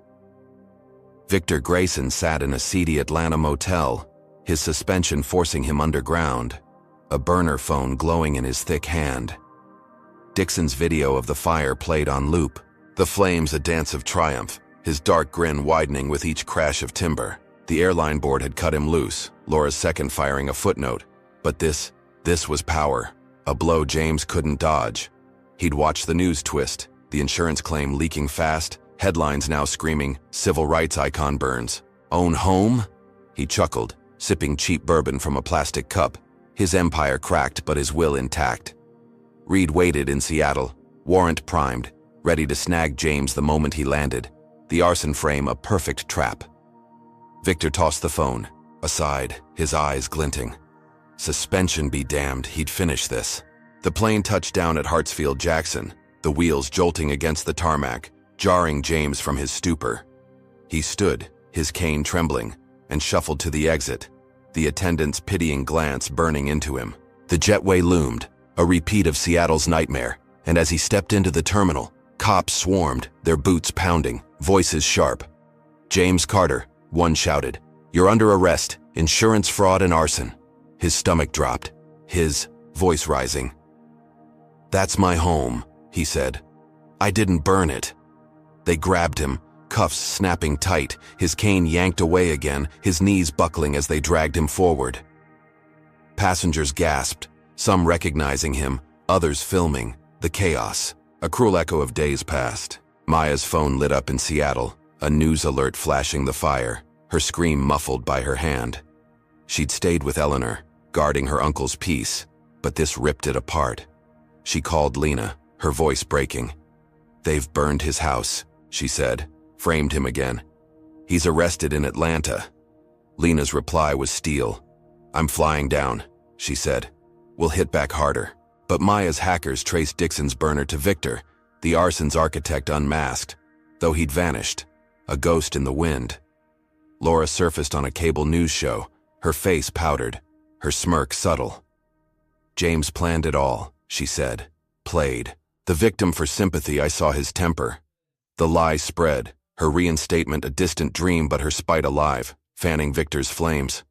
Victor Grayson sat in a seedy Atlanta motel, his suspension forcing him underground, a burner phone glowing in his thick hand. Dixon's video of the fire played on loop, the flames a dance of triumph, his dark grin widening with each crash of timber. The airline board had cut him loose, Laura's second firing a footnote. But this was power, a blow James couldn't dodge. He'd watched the news twist, the insurance claim leaking fast, headlines now screaming, civil rights icon burns. Own home? He chuckled, sipping cheap bourbon from a plastic cup, his empire cracked but his will intact. Reed waited in Seattle, warrant primed, ready to snag James the moment he landed, the arson frame a perfect trap. Victor tossed the phone, aside, his eyes glinting. Suspension be damned, he'd finish this. The plane touched down at Hartsfield-Jackson, the wheels jolting against the tarmac, jarring James from his stupor. He stood, his cane trembling, and shuffled to the exit, the attendant's pitying glance burning into him. The jetway loomed, A repeat of Seattle's nightmare, and as he stepped into the terminal, cops swarmed, their boots pounding, voices sharp. "James Carter," one shouted. "You're under arrest, insurance fraud and arson." His stomach dropped, his voice rising. "That's my home," he said. "I didn't burn it." They grabbed him, cuffs snapping tight, his cane yanked away again, his knees buckling as they dragged him forward. Passengers gasped, some recognizing him, others filming, the chaos, a cruel echo of days past. Maya's phone lit up in Seattle, a news alert flashing the fire, her scream muffled by her hand. She'd stayed with Eleanor, guarding her uncle's peace, but this ripped it apart. She called Lena, her voice breaking. "They've burned his house," she said, framed him again. "He's arrested in Atlanta." Lena's reply was steel. "I'm flying down," she said. "We'll hit back harder." But Maya's hackers traced Dixon's burner to Victor, the arson's architect unmasked, though he'd vanished, a ghost in the wind. Laura surfaced on a cable news show, her face powdered, her smirk subtle. "James planned it all," she said. "Played. The victim for sympathy, I saw his temper." The lie spread, her reinstatement a distant dream but her spite alive, fanning Victor's flames.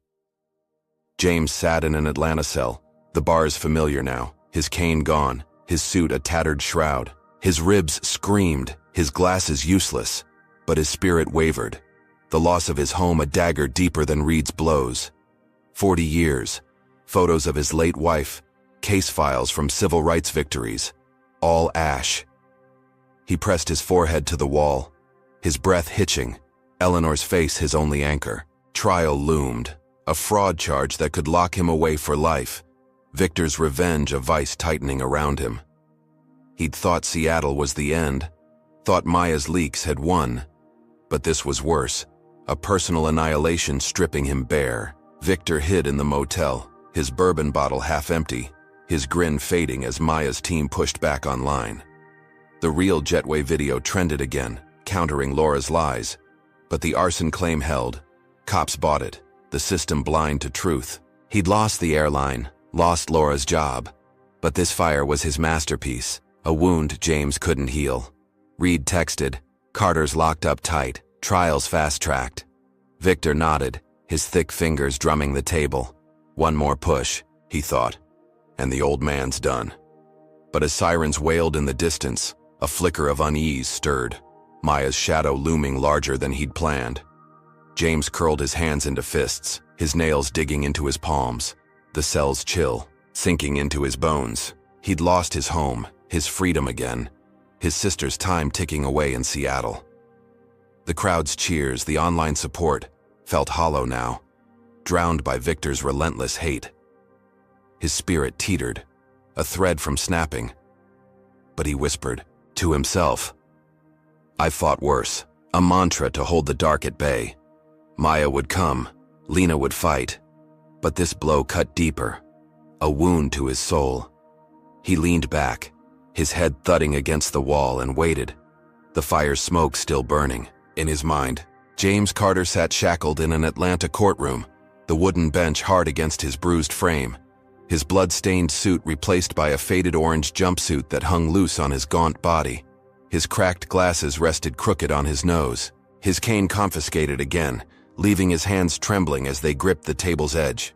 James sat in an Atlanta cell, the bars familiar now, his cane gone, his suit a tattered shroud. His ribs screamed, his glasses useless, but his spirit wavered. The loss of his home a dagger deeper than Reed's blows. 40 years, photos of his late wife, case files from civil rights victories, all ash. He pressed his forehead to the wall, his breath hitching, Eleanor's face his only anchor. Trial loomed, a fraud charge that could lock him away for life. Victor's revenge a vice tightening around him. He'd thought Seattle was the end, thought Maya's leaks had won. But this was worse, a personal annihilation stripping him bare. Victor hid in the motel, his bourbon bottle half empty, his grin fading as Maya's team pushed back online. The real Jetway video trended again, countering Laura's lies. But the arson claim held. Cops bought it, the system blind to truth. He'd lost the airline, lost Laura's job. But this fire was his masterpiece, a wound James couldn't heal. Reed texted, "Carter's locked up tight, trials fast-tracked." Victor nodded, his thick fingers drumming the table. One more push, he thought, and the old man's done. But as sirens wailed in the distance, a flicker of unease stirred, Maya's shadow looming larger than he'd planned. James curled his hands into fists, his nails digging into his palms, the cell's chill, sinking into his bones. He'd lost his home, his freedom again, his sister's time ticking away in Seattle. The crowd's cheers, the online support, felt hollow now, drowned by Victor's relentless hate. His spirit teetered, a thread from snapping. But he whispered, to himself, "I've fought worse," a mantra to hold the dark at bay. Maya would come, Lena would fight, but this blow cut deeper, a wound to his soul. He leaned back, his head thudding against the wall, and waited, the fire's smoke still burning. In his mind, James Carter sat shackled in an Atlanta courtroom, the wooden bench hard against his bruised frame, his blood-stained suit replaced by a faded orange jumpsuit that hung loose on his gaunt body. His cracked glasses rested crooked on his nose, his cane confiscated again, leaving his hands trembling as they gripped the table's edge.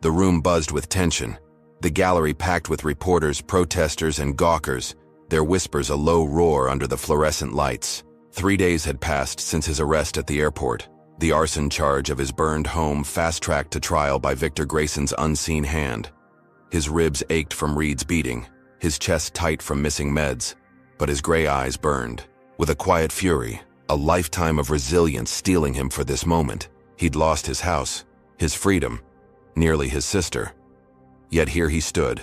The room buzzed with tension, the gallery packed with reporters, protesters, and gawkers, their whispers a low roar under the fluorescent lights. 3 days had passed since his arrest at the airport, the arson charge of his burned home fast-tracked to trial by Victor Grayson's unseen hand. His ribs ached from Reed's beating, his chest tight from missing meds, but his gray eyes burned. With a quiet fury, a lifetime of resilience steeling him for this moment. He'd lost his house, his freedom, nearly his sister. Yet here he stood,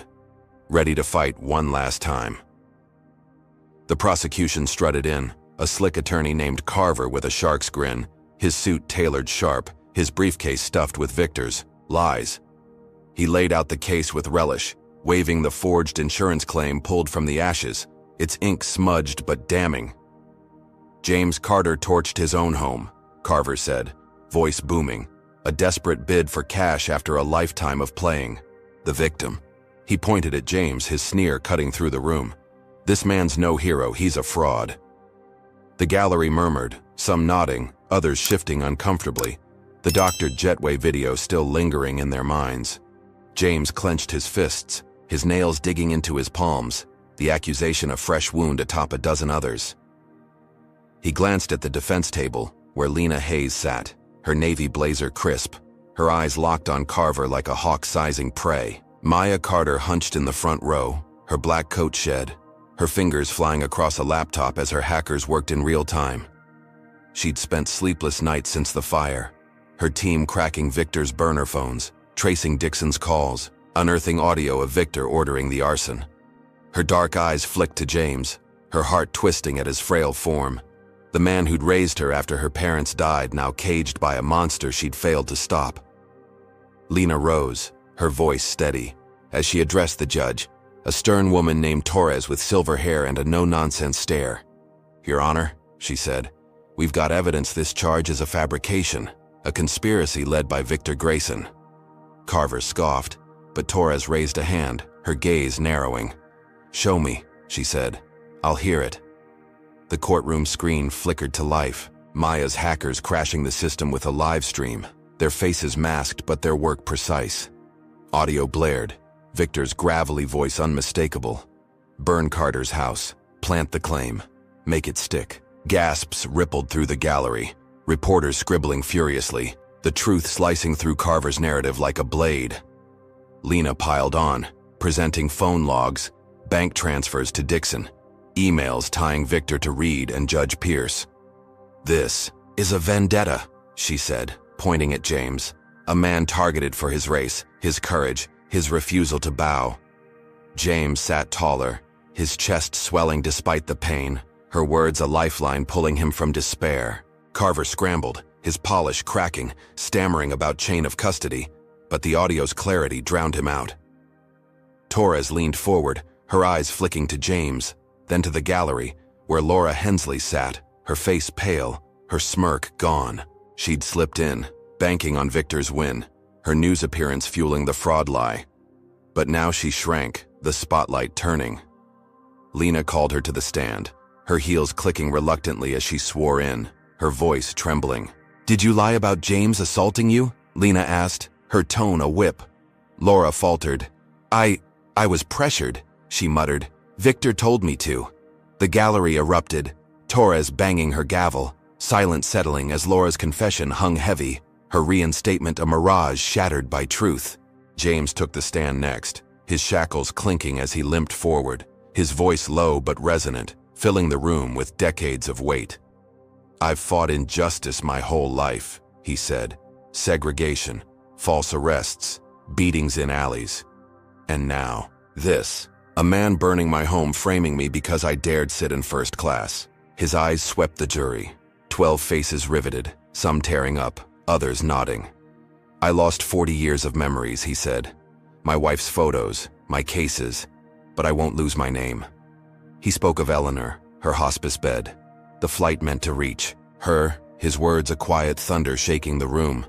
ready to fight one last time. The prosecution strutted in, a slick attorney named Carver with a shark's grin, his suit tailored sharp, his briefcase stuffed with Victor's lies. He laid out the case with relish, waving the forged insurance claim pulled from the ashes, its ink smudged but damning. James Carter torched his own home, Carver said, voice booming, a desperate bid for cash after a lifetime of playing. The victim, He pointed at James, his sneer cutting through the room. "This man's no hero, he's a fraud." The gallery murmured, some nodding, others shifting uncomfortably, the doctored jetway video still lingering in their minds. James clenched his fists, his nails digging into his palms, the accusation a fresh wound atop a dozen others. He glanced at the defense table, where Lena Hayes sat, her navy blazer crisp, her eyes locked on Carver like a hawk sizing prey. Maya Carter hunched in the front row, her black coat shed, her fingers flying across a laptop as her hackers worked in real time. She'd spent sleepless nights since the fire, her team cracking Victor's burner phones, tracing Dixon's calls, unearthing audio of Victor ordering the arson. Her dark eyes flicked to James, her heart twisting at his frail form. The man who'd raised her after her parents died, now caged by a monster she'd failed to stop. Lena rose, her voice steady, as she addressed the judge, a stern woman named Torres with silver hair and a no-nonsense stare. "Your Honor," she said, "we've got evidence this charge is a fabrication, a conspiracy led by Victor Grayson." Carver scoffed, but Torres raised a hand, her gaze narrowing. "Show me," she said. "I'll hear it." The courtroom screen flickered to life, Maya's hackers crashing the system with a live stream, their faces masked but their work precise. Audio blared, Victor's gravelly voice unmistakable. "Burn Carter's house. Plant the claim. Make it stick." Gasps rippled through the gallery, reporters scribbling furiously, the truth slicing through Carver's narrative like a blade. Lena piled on, presenting phone logs, bank transfers to Dixon, emails tying Victor to Reed and Judge Pierce. "This is a vendetta," she said, pointing at James, a man targeted for his race, his courage, his refusal to bow. James sat taller, his chest swelling despite the pain, her words a lifeline pulling him from despair. Carver scrambled, his polish cracking, stammering about chain of custody, but the audio's clarity drowned him out. Torres leaned forward, her eyes flicking to James, then to the gallery, where Laura Hensley sat, her face pale, her smirk gone. She'd slipped in, banking on Victor's win, her news appearance fueling the fraud lie. But now she shrank, the spotlight turning. Lena called her to the stand, her heels clicking reluctantly as she swore in, her voice trembling. "Did you lie about James assaulting you?" Lena asked, her tone a whip. Laura faltered. I was pressured," she muttered. "Victor told me to." The gallery erupted, Torres banging her gavel, silence settling as Laura's confession hung heavy, her reinstatement a mirage shattered by truth. James took the stand next, his shackles clinking as he limped forward, his voice low but resonant, filling the room with decades of weight. "I've fought injustice my whole life," he said. "Segregation, false arrests, beatings in alleys. And now, this. A man burning my home, framing me because I dared sit in first class." His eyes swept the jury, 12 faces riveted, some tearing up, others nodding. "I lost 40 years of memories," he said. "My wife's photos, my cases, but I won't lose my name." He spoke of Eleanor, her hospice bed, the flight meant to reach, her, his words a quiet thunder shaking the room.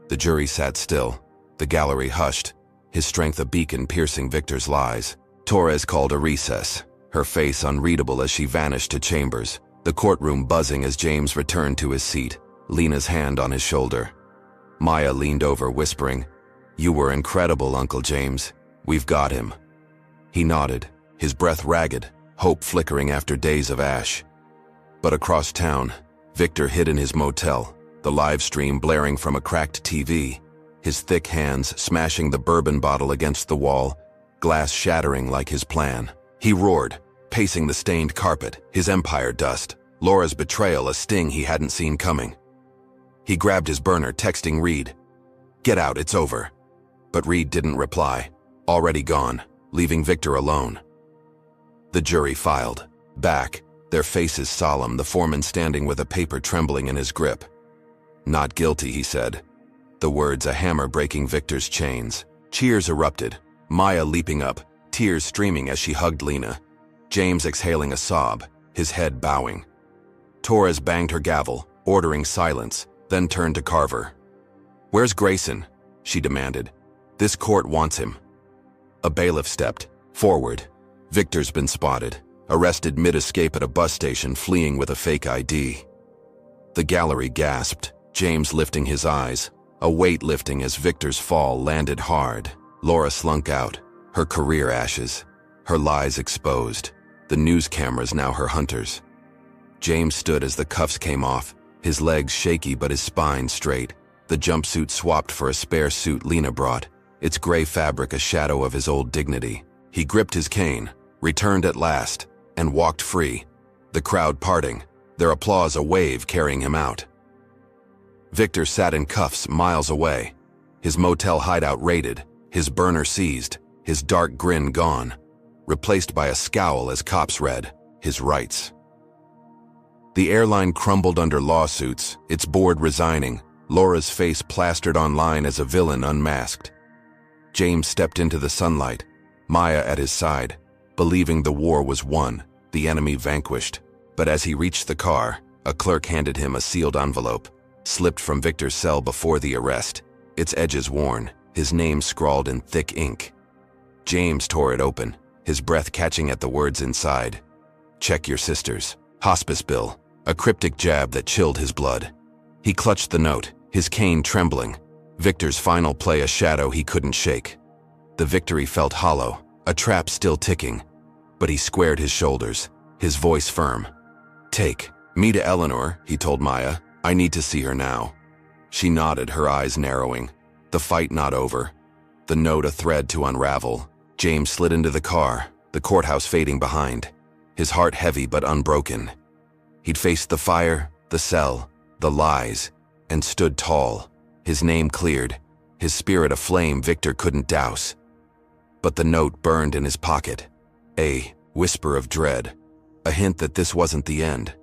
The jury sat still, the gallery hushed, his strength a beacon piercing Victor's lies. Torres called a recess, her face unreadable as she vanished to chambers, the courtroom buzzing as James returned to his seat, Lena's hand on his shoulder. Maya leaned over, whispering, "You were incredible, Uncle James. We've got him." He nodded, his breath ragged, hope flickering after days of ash. But across town, Victor hid in his motel, the live stream blaring from a cracked TV, his thick hands smashing the bourbon bottle against the wall, glass shattering like his plan. He roared, pacing the stained carpet, his empire dust, Laura's betrayal a sting he hadn't seen coming. He grabbed his burner, texting Reed, "Get out, it's over." But Reed didn't reply, already gone, leaving Victor alone. The jury filed, back, their faces solemn, the foreman standing with a paper trembling in his grip. "Not guilty," he said, the words a hammer breaking Victor's chains. Cheers erupted, Maya leaping up, tears streaming as she hugged Lena. James exhaling a sob, his head bowing. Torres banged her gavel, ordering silence, then turned to Carver. "Where's Grayson?" she demanded. "This court wants him." A bailiff stepped forward. Victor's been spotted, arrested mid-escape at a bus station, fleeing with a fake ID. The gallery gasped, James lifting his eyes, a weight lifting as Victor's fall landed hard. Laura slunk out, her career ashes, her lies exposed, the news cameras now her hunters. James stood as the cuffs came off, his legs shaky but his spine straight. The jumpsuit swapped for a spare suit Lena brought, its gray fabric a shadow of his old dignity. He gripped his cane, returned at last, and walked free, the crowd parting, their applause a wave carrying him out. Victor sat in cuffs miles away, his motel hideout raided, his burner seized, his dark grin gone, replaced by a scowl as cops read his rights. The airline crumbled under lawsuits, its board resigning, Laura's face plastered online as a villain unmasked. James stepped into the sunlight, Maya at his side, believing the war was won, the enemy vanquished. But as he reached the car, a clerk handed him a sealed envelope, slipped from Victor's cell before the arrest, its edges worn, his name scrawled in thick ink. James tore it open, his breath catching at the words inside. Check your sister's hospice bill, a cryptic jab that chilled his blood. He clutched the note, his cane trembling. Victor's final play a shadow he couldn't shake. The victory felt hollow, a trap still ticking. But he squared his shoulders, his voice firm. Take me to Eleanor, he told Maya. I need to see her now. She nodded, her eyes narrowing. The fight not over. The note a thread to unravel. James slid into the car, the courthouse fading behind, his heart heavy but unbroken. He'd faced the fire, the cell, the lies, and stood tall, his name cleared, his spirit aflame Victor couldn't douse. But the note burned in his pocket, a whisper of dread, a hint that this wasn't the end.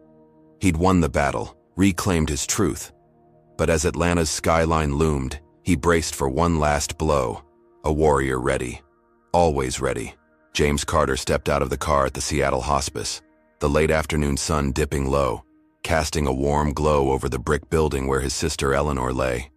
He'd won the battle, reclaimed his truth. But as Atlanta's skyline loomed, he braced for one last blow, a warrior ready, always ready. James Carter stepped out of the car at the Seattle hospice, the late afternoon sun dipping low, casting a warm glow over the brick building where his sister Eleanor lay.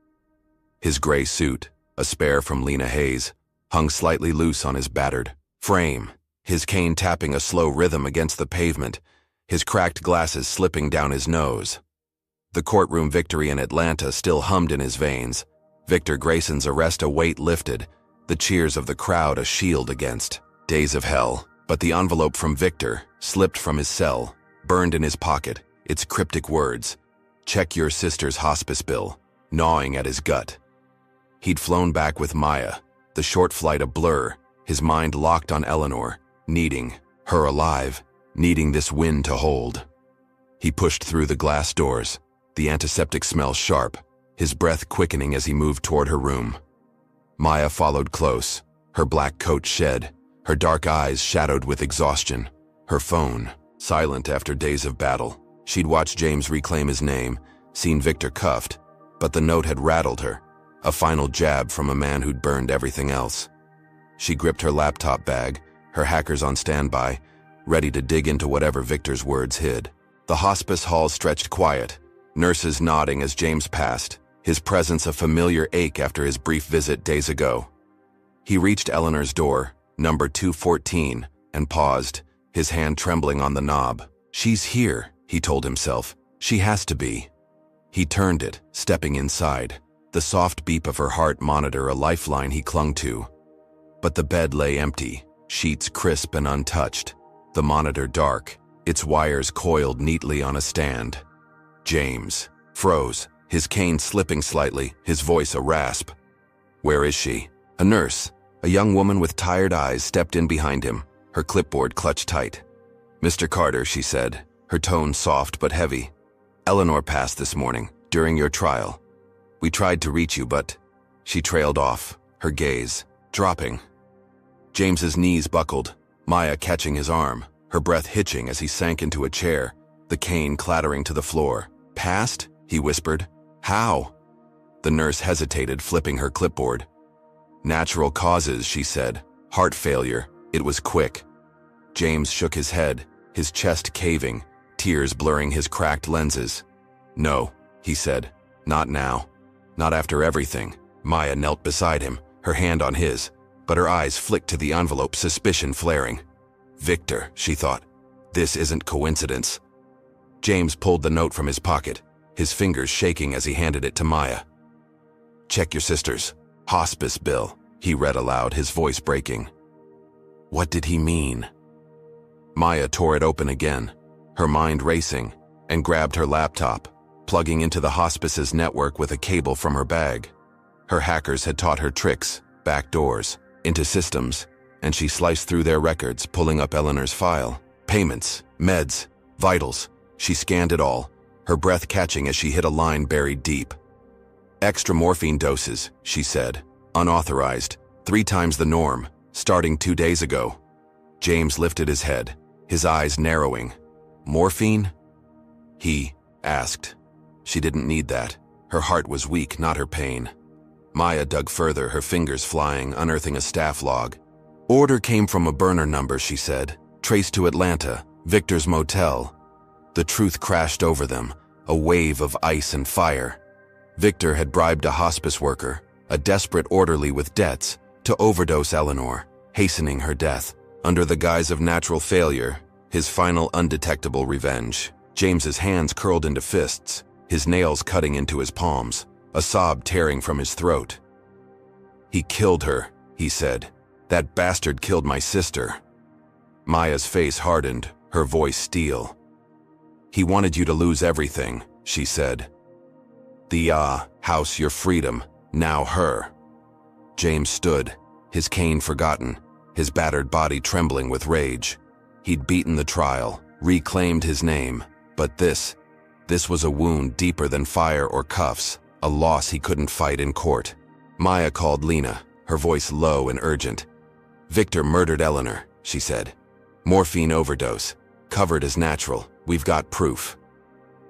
His gray suit, a spare from Lena Hayes, hung slightly loose on his battered frame, his cane tapping a slow rhythm against the pavement, his cracked glasses slipping down his nose. The courtroom victory in Atlanta still hummed in his veins, Victor Grayson's arrest a weight lifted, the cheers of the crowd a shield against days of hell. But the envelope from Victor slipped from his cell, burned in his pocket, its cryptic words, check your sister's hospice bill, gnawing at his gut. He'd flown back with Maya, the short flight a blur, his mind locked on Eleanor, needing her alive, needing this wind to hold. He pushed through the glass doors, the antiseptic smell sharp, his breath quickening as he moved toward her room. Maya followed close, her black coat shed, her dark eyes shadowed with exhaustion, her phone silent after days of battle. She'd watched James reclaim his name, seen Victor cuffed, but the note had rattled her, a final jab from a man who'd burned everything else. She gripped her laptop bag, her hackers on standby, ready to dig into whatever Victor's words hid. The hospice hall stretched quiet, nurses nodding as James passed, his presence a familiar ache after his brief visit days ago. He reached Eleanor's door, number 214, and paused, his hand trembling on the knob. She's here, he told himself. She has to be. He turned it, stepping inside, the soft beep of her heart monitor a lifeline he clung to. But the bed lay empty, sheets crisp and untouched, the monitor dark, its wires coiled neatly on a stand. James froze, his cane slipping slightly, his voice a rasp. Where is she? A nurse, a young woman with tired eyes, stepped in behind him, her clipboard clutched tight. Mr. Carter, she said, her tone soft but heavy. Eleanor passed this morning, during your trial. We tried to reach you, but... She trailed off, her gaze dropping. James's knees buckled, Maya catching his arm, her breath hitching as he sank into a chair, the cane clattering to the floor. Passed? He whispered. How? The nurse hesitated, flipping her clipboard. Natural causes, she said. Heart failure. It was quick. James shook his head, his chest caving, tears blurring his cracked lenses. No, he said. Not now. Not after everything. Maya knelt beside him, her hand on his. but her eyes flicked to the envelope, suspicion flaring. Victor, she thought. This isn't coincidence. James pulled the note from his pocket, his fingers shaking as he handed it to Maya. Check your sister's hospice bill, he read aloud, his voice breaking. What did he mean? Maya tore it open again, her mind racing, and grabbed her laptop, plugging into the hospice's network with a cable from her bag. Her hackers had taught her tricks, back doors, into systems, and she sliced through their records, pulling up Eleanor's file. Payments, meds, vitals. She scanned it all, her breath catching as she hit a line buried deep. Extra morphine doses, she said. Unauthorized, 3 times the norm, starting 2 days ago. James lifted his head, his eyes narrowing. Morphine? He asked. She didn't need that. Her heart was weak, not her pain. Maya dug further, her fingers flying, unearthing a staff log. Order came from a burner number, she said, traced to Atlanta, Victor's motel. The truth crashed over them, a wave of ice and fire. Victor had bribed a hospice worker, a desperate orderly with debts, to overdose Eleanor, hastening her death. Under the guise of natural failure, his final undetectable revenge. James's hands curled into fists, his nails cutting into his palms, a sob tearing from his throat. He killed her, he said. That bastard killed my sister. Maya's face hardened, her voice steel. He wanted you to lose everything, she said. The house, your freedom, now her. James stood, his cane forgotten, his battered body trembling with rage. He'd beaten the trial, reclaimed his name, but this was a wound deeper than fire or cuffs, a loss he couldn't fight in court. Maya called Lena, her voice low and urgent. Victor murdered Eleanor, she said. Morphine overdose, covered as natural, we've got proof.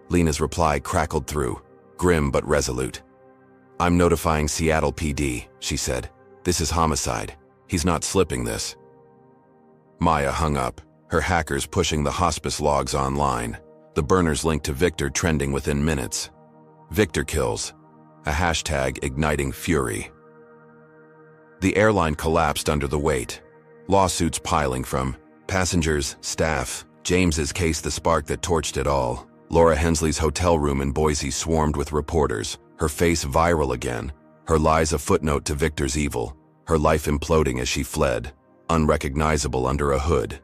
Lena's reply crackled through, grim but resolute. I'm notifying Seattle PD, she said. This is homicide. He's not slipping this. Maya hung up, her hackers pushing the hospice logs online, the burners linked to Victor trending within minutes. Victor kills, a hashtag igniting fury. The airline collapsed under the weight, lawsuits piling from passengers, staff, James's case the spark that torched it all. Laura Hensley's hotel room in Boise swarmed with reporters, her face viral again, her lies a footnote to Victor's evil, her life imploding as she fled, unrecognizable under a hood.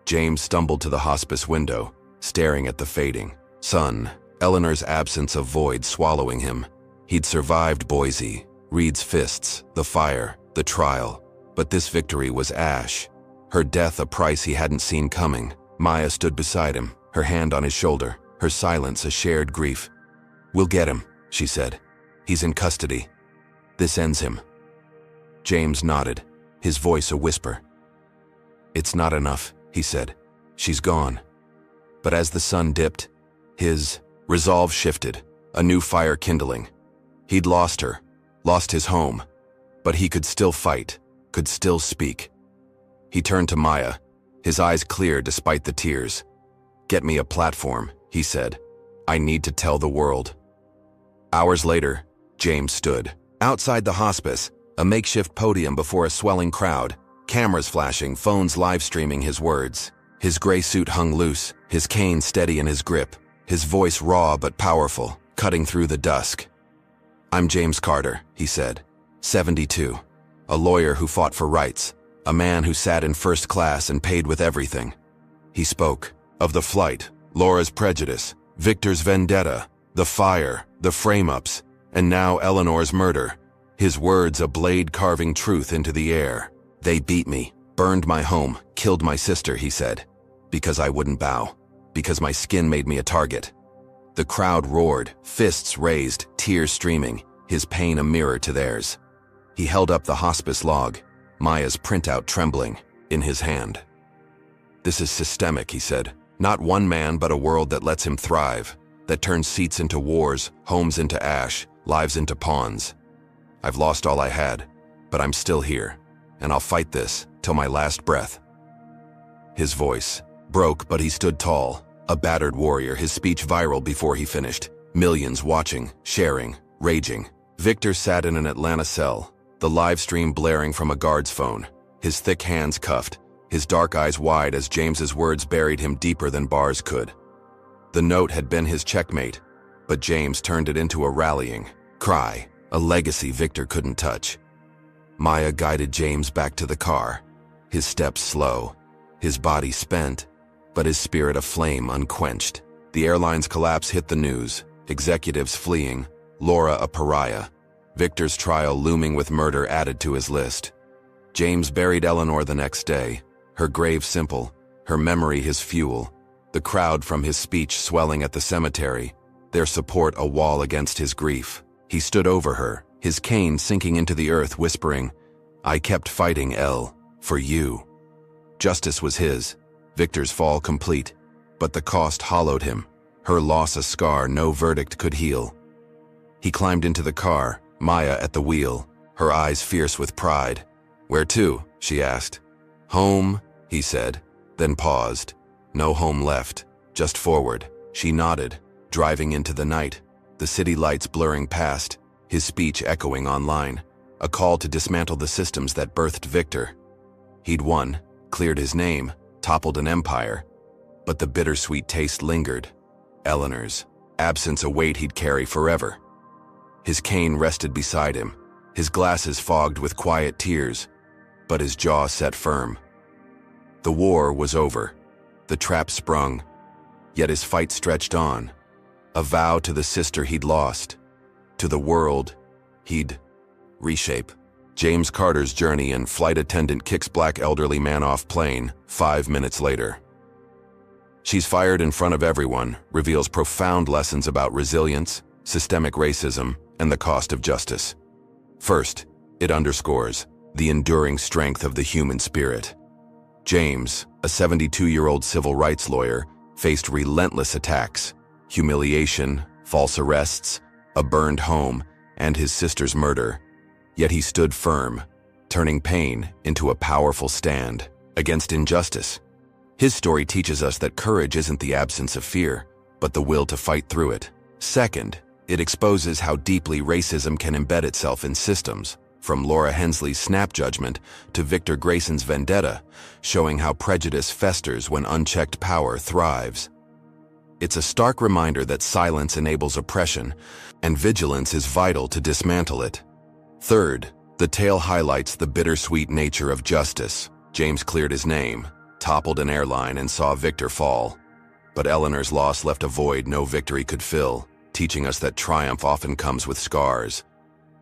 James stumbled to the hospice window, staring at the fading sun, Eleanor's absence of void swallowing him. He'd survived Boise, Reed's fists, the fire, the trial, but this victory was ash. Her death a price he hadn't seen coming. Maya stood beside him, her hand on his shoulder, her silence a shared grief. We'll get him, she said. He's in custody. This ends him. James nodded, his voice a whisper. It's not enough, he said. She's gone. But as the sun dipped, his resolve shifted, a new fire kindling. He'd lost her, lost his home, but he could still fight, could still speak. He turned to Maya, his eyes clear despite the tears. Get me a platform, he said. I need to tell the world. Hours later, James stood outside the hospice, a makeshift podium before a swelling crowd, cameras flashing, phones live streaming his words. His gray suit hung loose, his cane steady in his grip, his voice raw but powerful, cutting through the dusk. I'm James Carter, he said, 72, a lawyer who fought for rights, a man who sat in first class and paid with everything. He spoke of the flight, Laura's prejudice, Victor's vendetta, the fire, the frame-ups, and now Eleanor's murder. His words a blade carving truth into the air. They beat me, burned my home, killed my sister, he said, because I wouldn't bow, because my skin made me a target. The crowd roared, fists raised, tears streaming, his pain a mirror to theirs. He held up the hospice log, Maya's printout trembling, in his hand. This is systemic, he said. Not one man, but a world that lets him thrive, that turns seats into wars, homes into ash, lives into pawns. I've lost all I had, but I'm still here, and I'll fight this till my last breath. His voice broke, but he stood tall, a battered warrior, his speech viral before he finished. Millions watching, sharing, raging. Victor sat in an Atlanta cell, the live stream blaring from a guard's phone, his thick hands cuffed, his dark eyes wide as James's words buried him deeper than bars could. The note had been his checkmate, but James turned it into a rallying cry, a legacy Victor couldn't touch. Maya guided James back to the car, his steps slow, his body spent, but his spirit aflame unquenched. The airline's collapse hit the news, executives fleeing, Laura a pariah, Victor's trial looming with murder added to his list. James buried Eleanor the next day, her grave simple, her memory his fuel, the crowd from his speech swelling at the cemetery, their support a wall against his grief. He stood over her, his cane sinking into the earth, whispering, "I kept fighting, Elle, for you." Justice was his, Victor's fall complete, but the cost hollowed him, her loss a scar no verdict could heal. He climbed into the car, Maya at the wheel, her eyes fierce with pride. "Where to?" she asked. "Home," he said, then paused. No home left, just forward. She nodded, driving into the night, the city lights blurring past, his speech echoing online, a call to dismantle the systems that birthed Victor. He'd won, cleared his name, toppled an empire, but the bittersweet taste lingered. Eleanor's absence a weight he'd carry forever. His cane rested beside him, his glasses fogged with quiet tears, but his jaw set firm. The war was over, the trap sprung, yet his fight stretched on, a vow to the sister he'd lost, to the world he'd reshape. James Carter's journey and flight attendant kicks black elderly man off plane 5 minutes later. She's fired in front of everyone, reveals profound lessons about resilience, systemic racism, and the cost of justice. First, it underscores the enduring strength of the human spirit. James, a 72-year-old civil rights lawyer, faced relentless attacks, humiliation, false arrests, a burned home, and his sister's murder. Yet he stood firm, turning pain into a powerful stand against injustice. His story teaches us that courage isn't the absence of fear, but the will to fight through it. Second, it exposes how deeply racism can embed itself in systems, from Laura Hensley's snap judgment to Victor Grayson's vendetta, showing how prejudice festers when unchecked power thrives. It's a stark reminder that silence enables oppression, and vigilance is vital to dismantle it. Third, the tale highlights the bittersweet nature of justice. James cleared his name, toppled an airline, and saw Victor fall. But Eleanor's loss left a void no victory could fill, teaching us that triumph often comes with scars.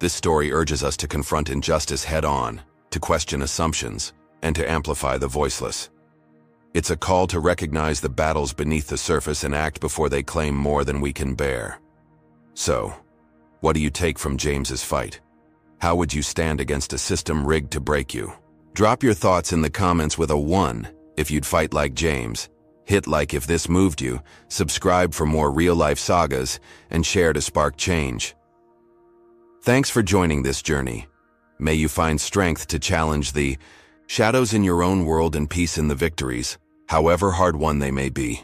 This story urges us to confront injustice head-on, to question assumptions, and to amplify the voiceless. It's a call to recognize the battles beneath the surface and act before they claim more than we can bear. So, what do you take from James's fight? How would you stand against a system rigged to break you? Drop your thoughts in the comments with a 1 if you'd fight like James. Hit like if this moved you, subscribe for more real-life sagas, and share to spark change. Thanks for joining this journey. May you find strength to challenge the shadows in your own world and peace in the victories, however hard won they may be.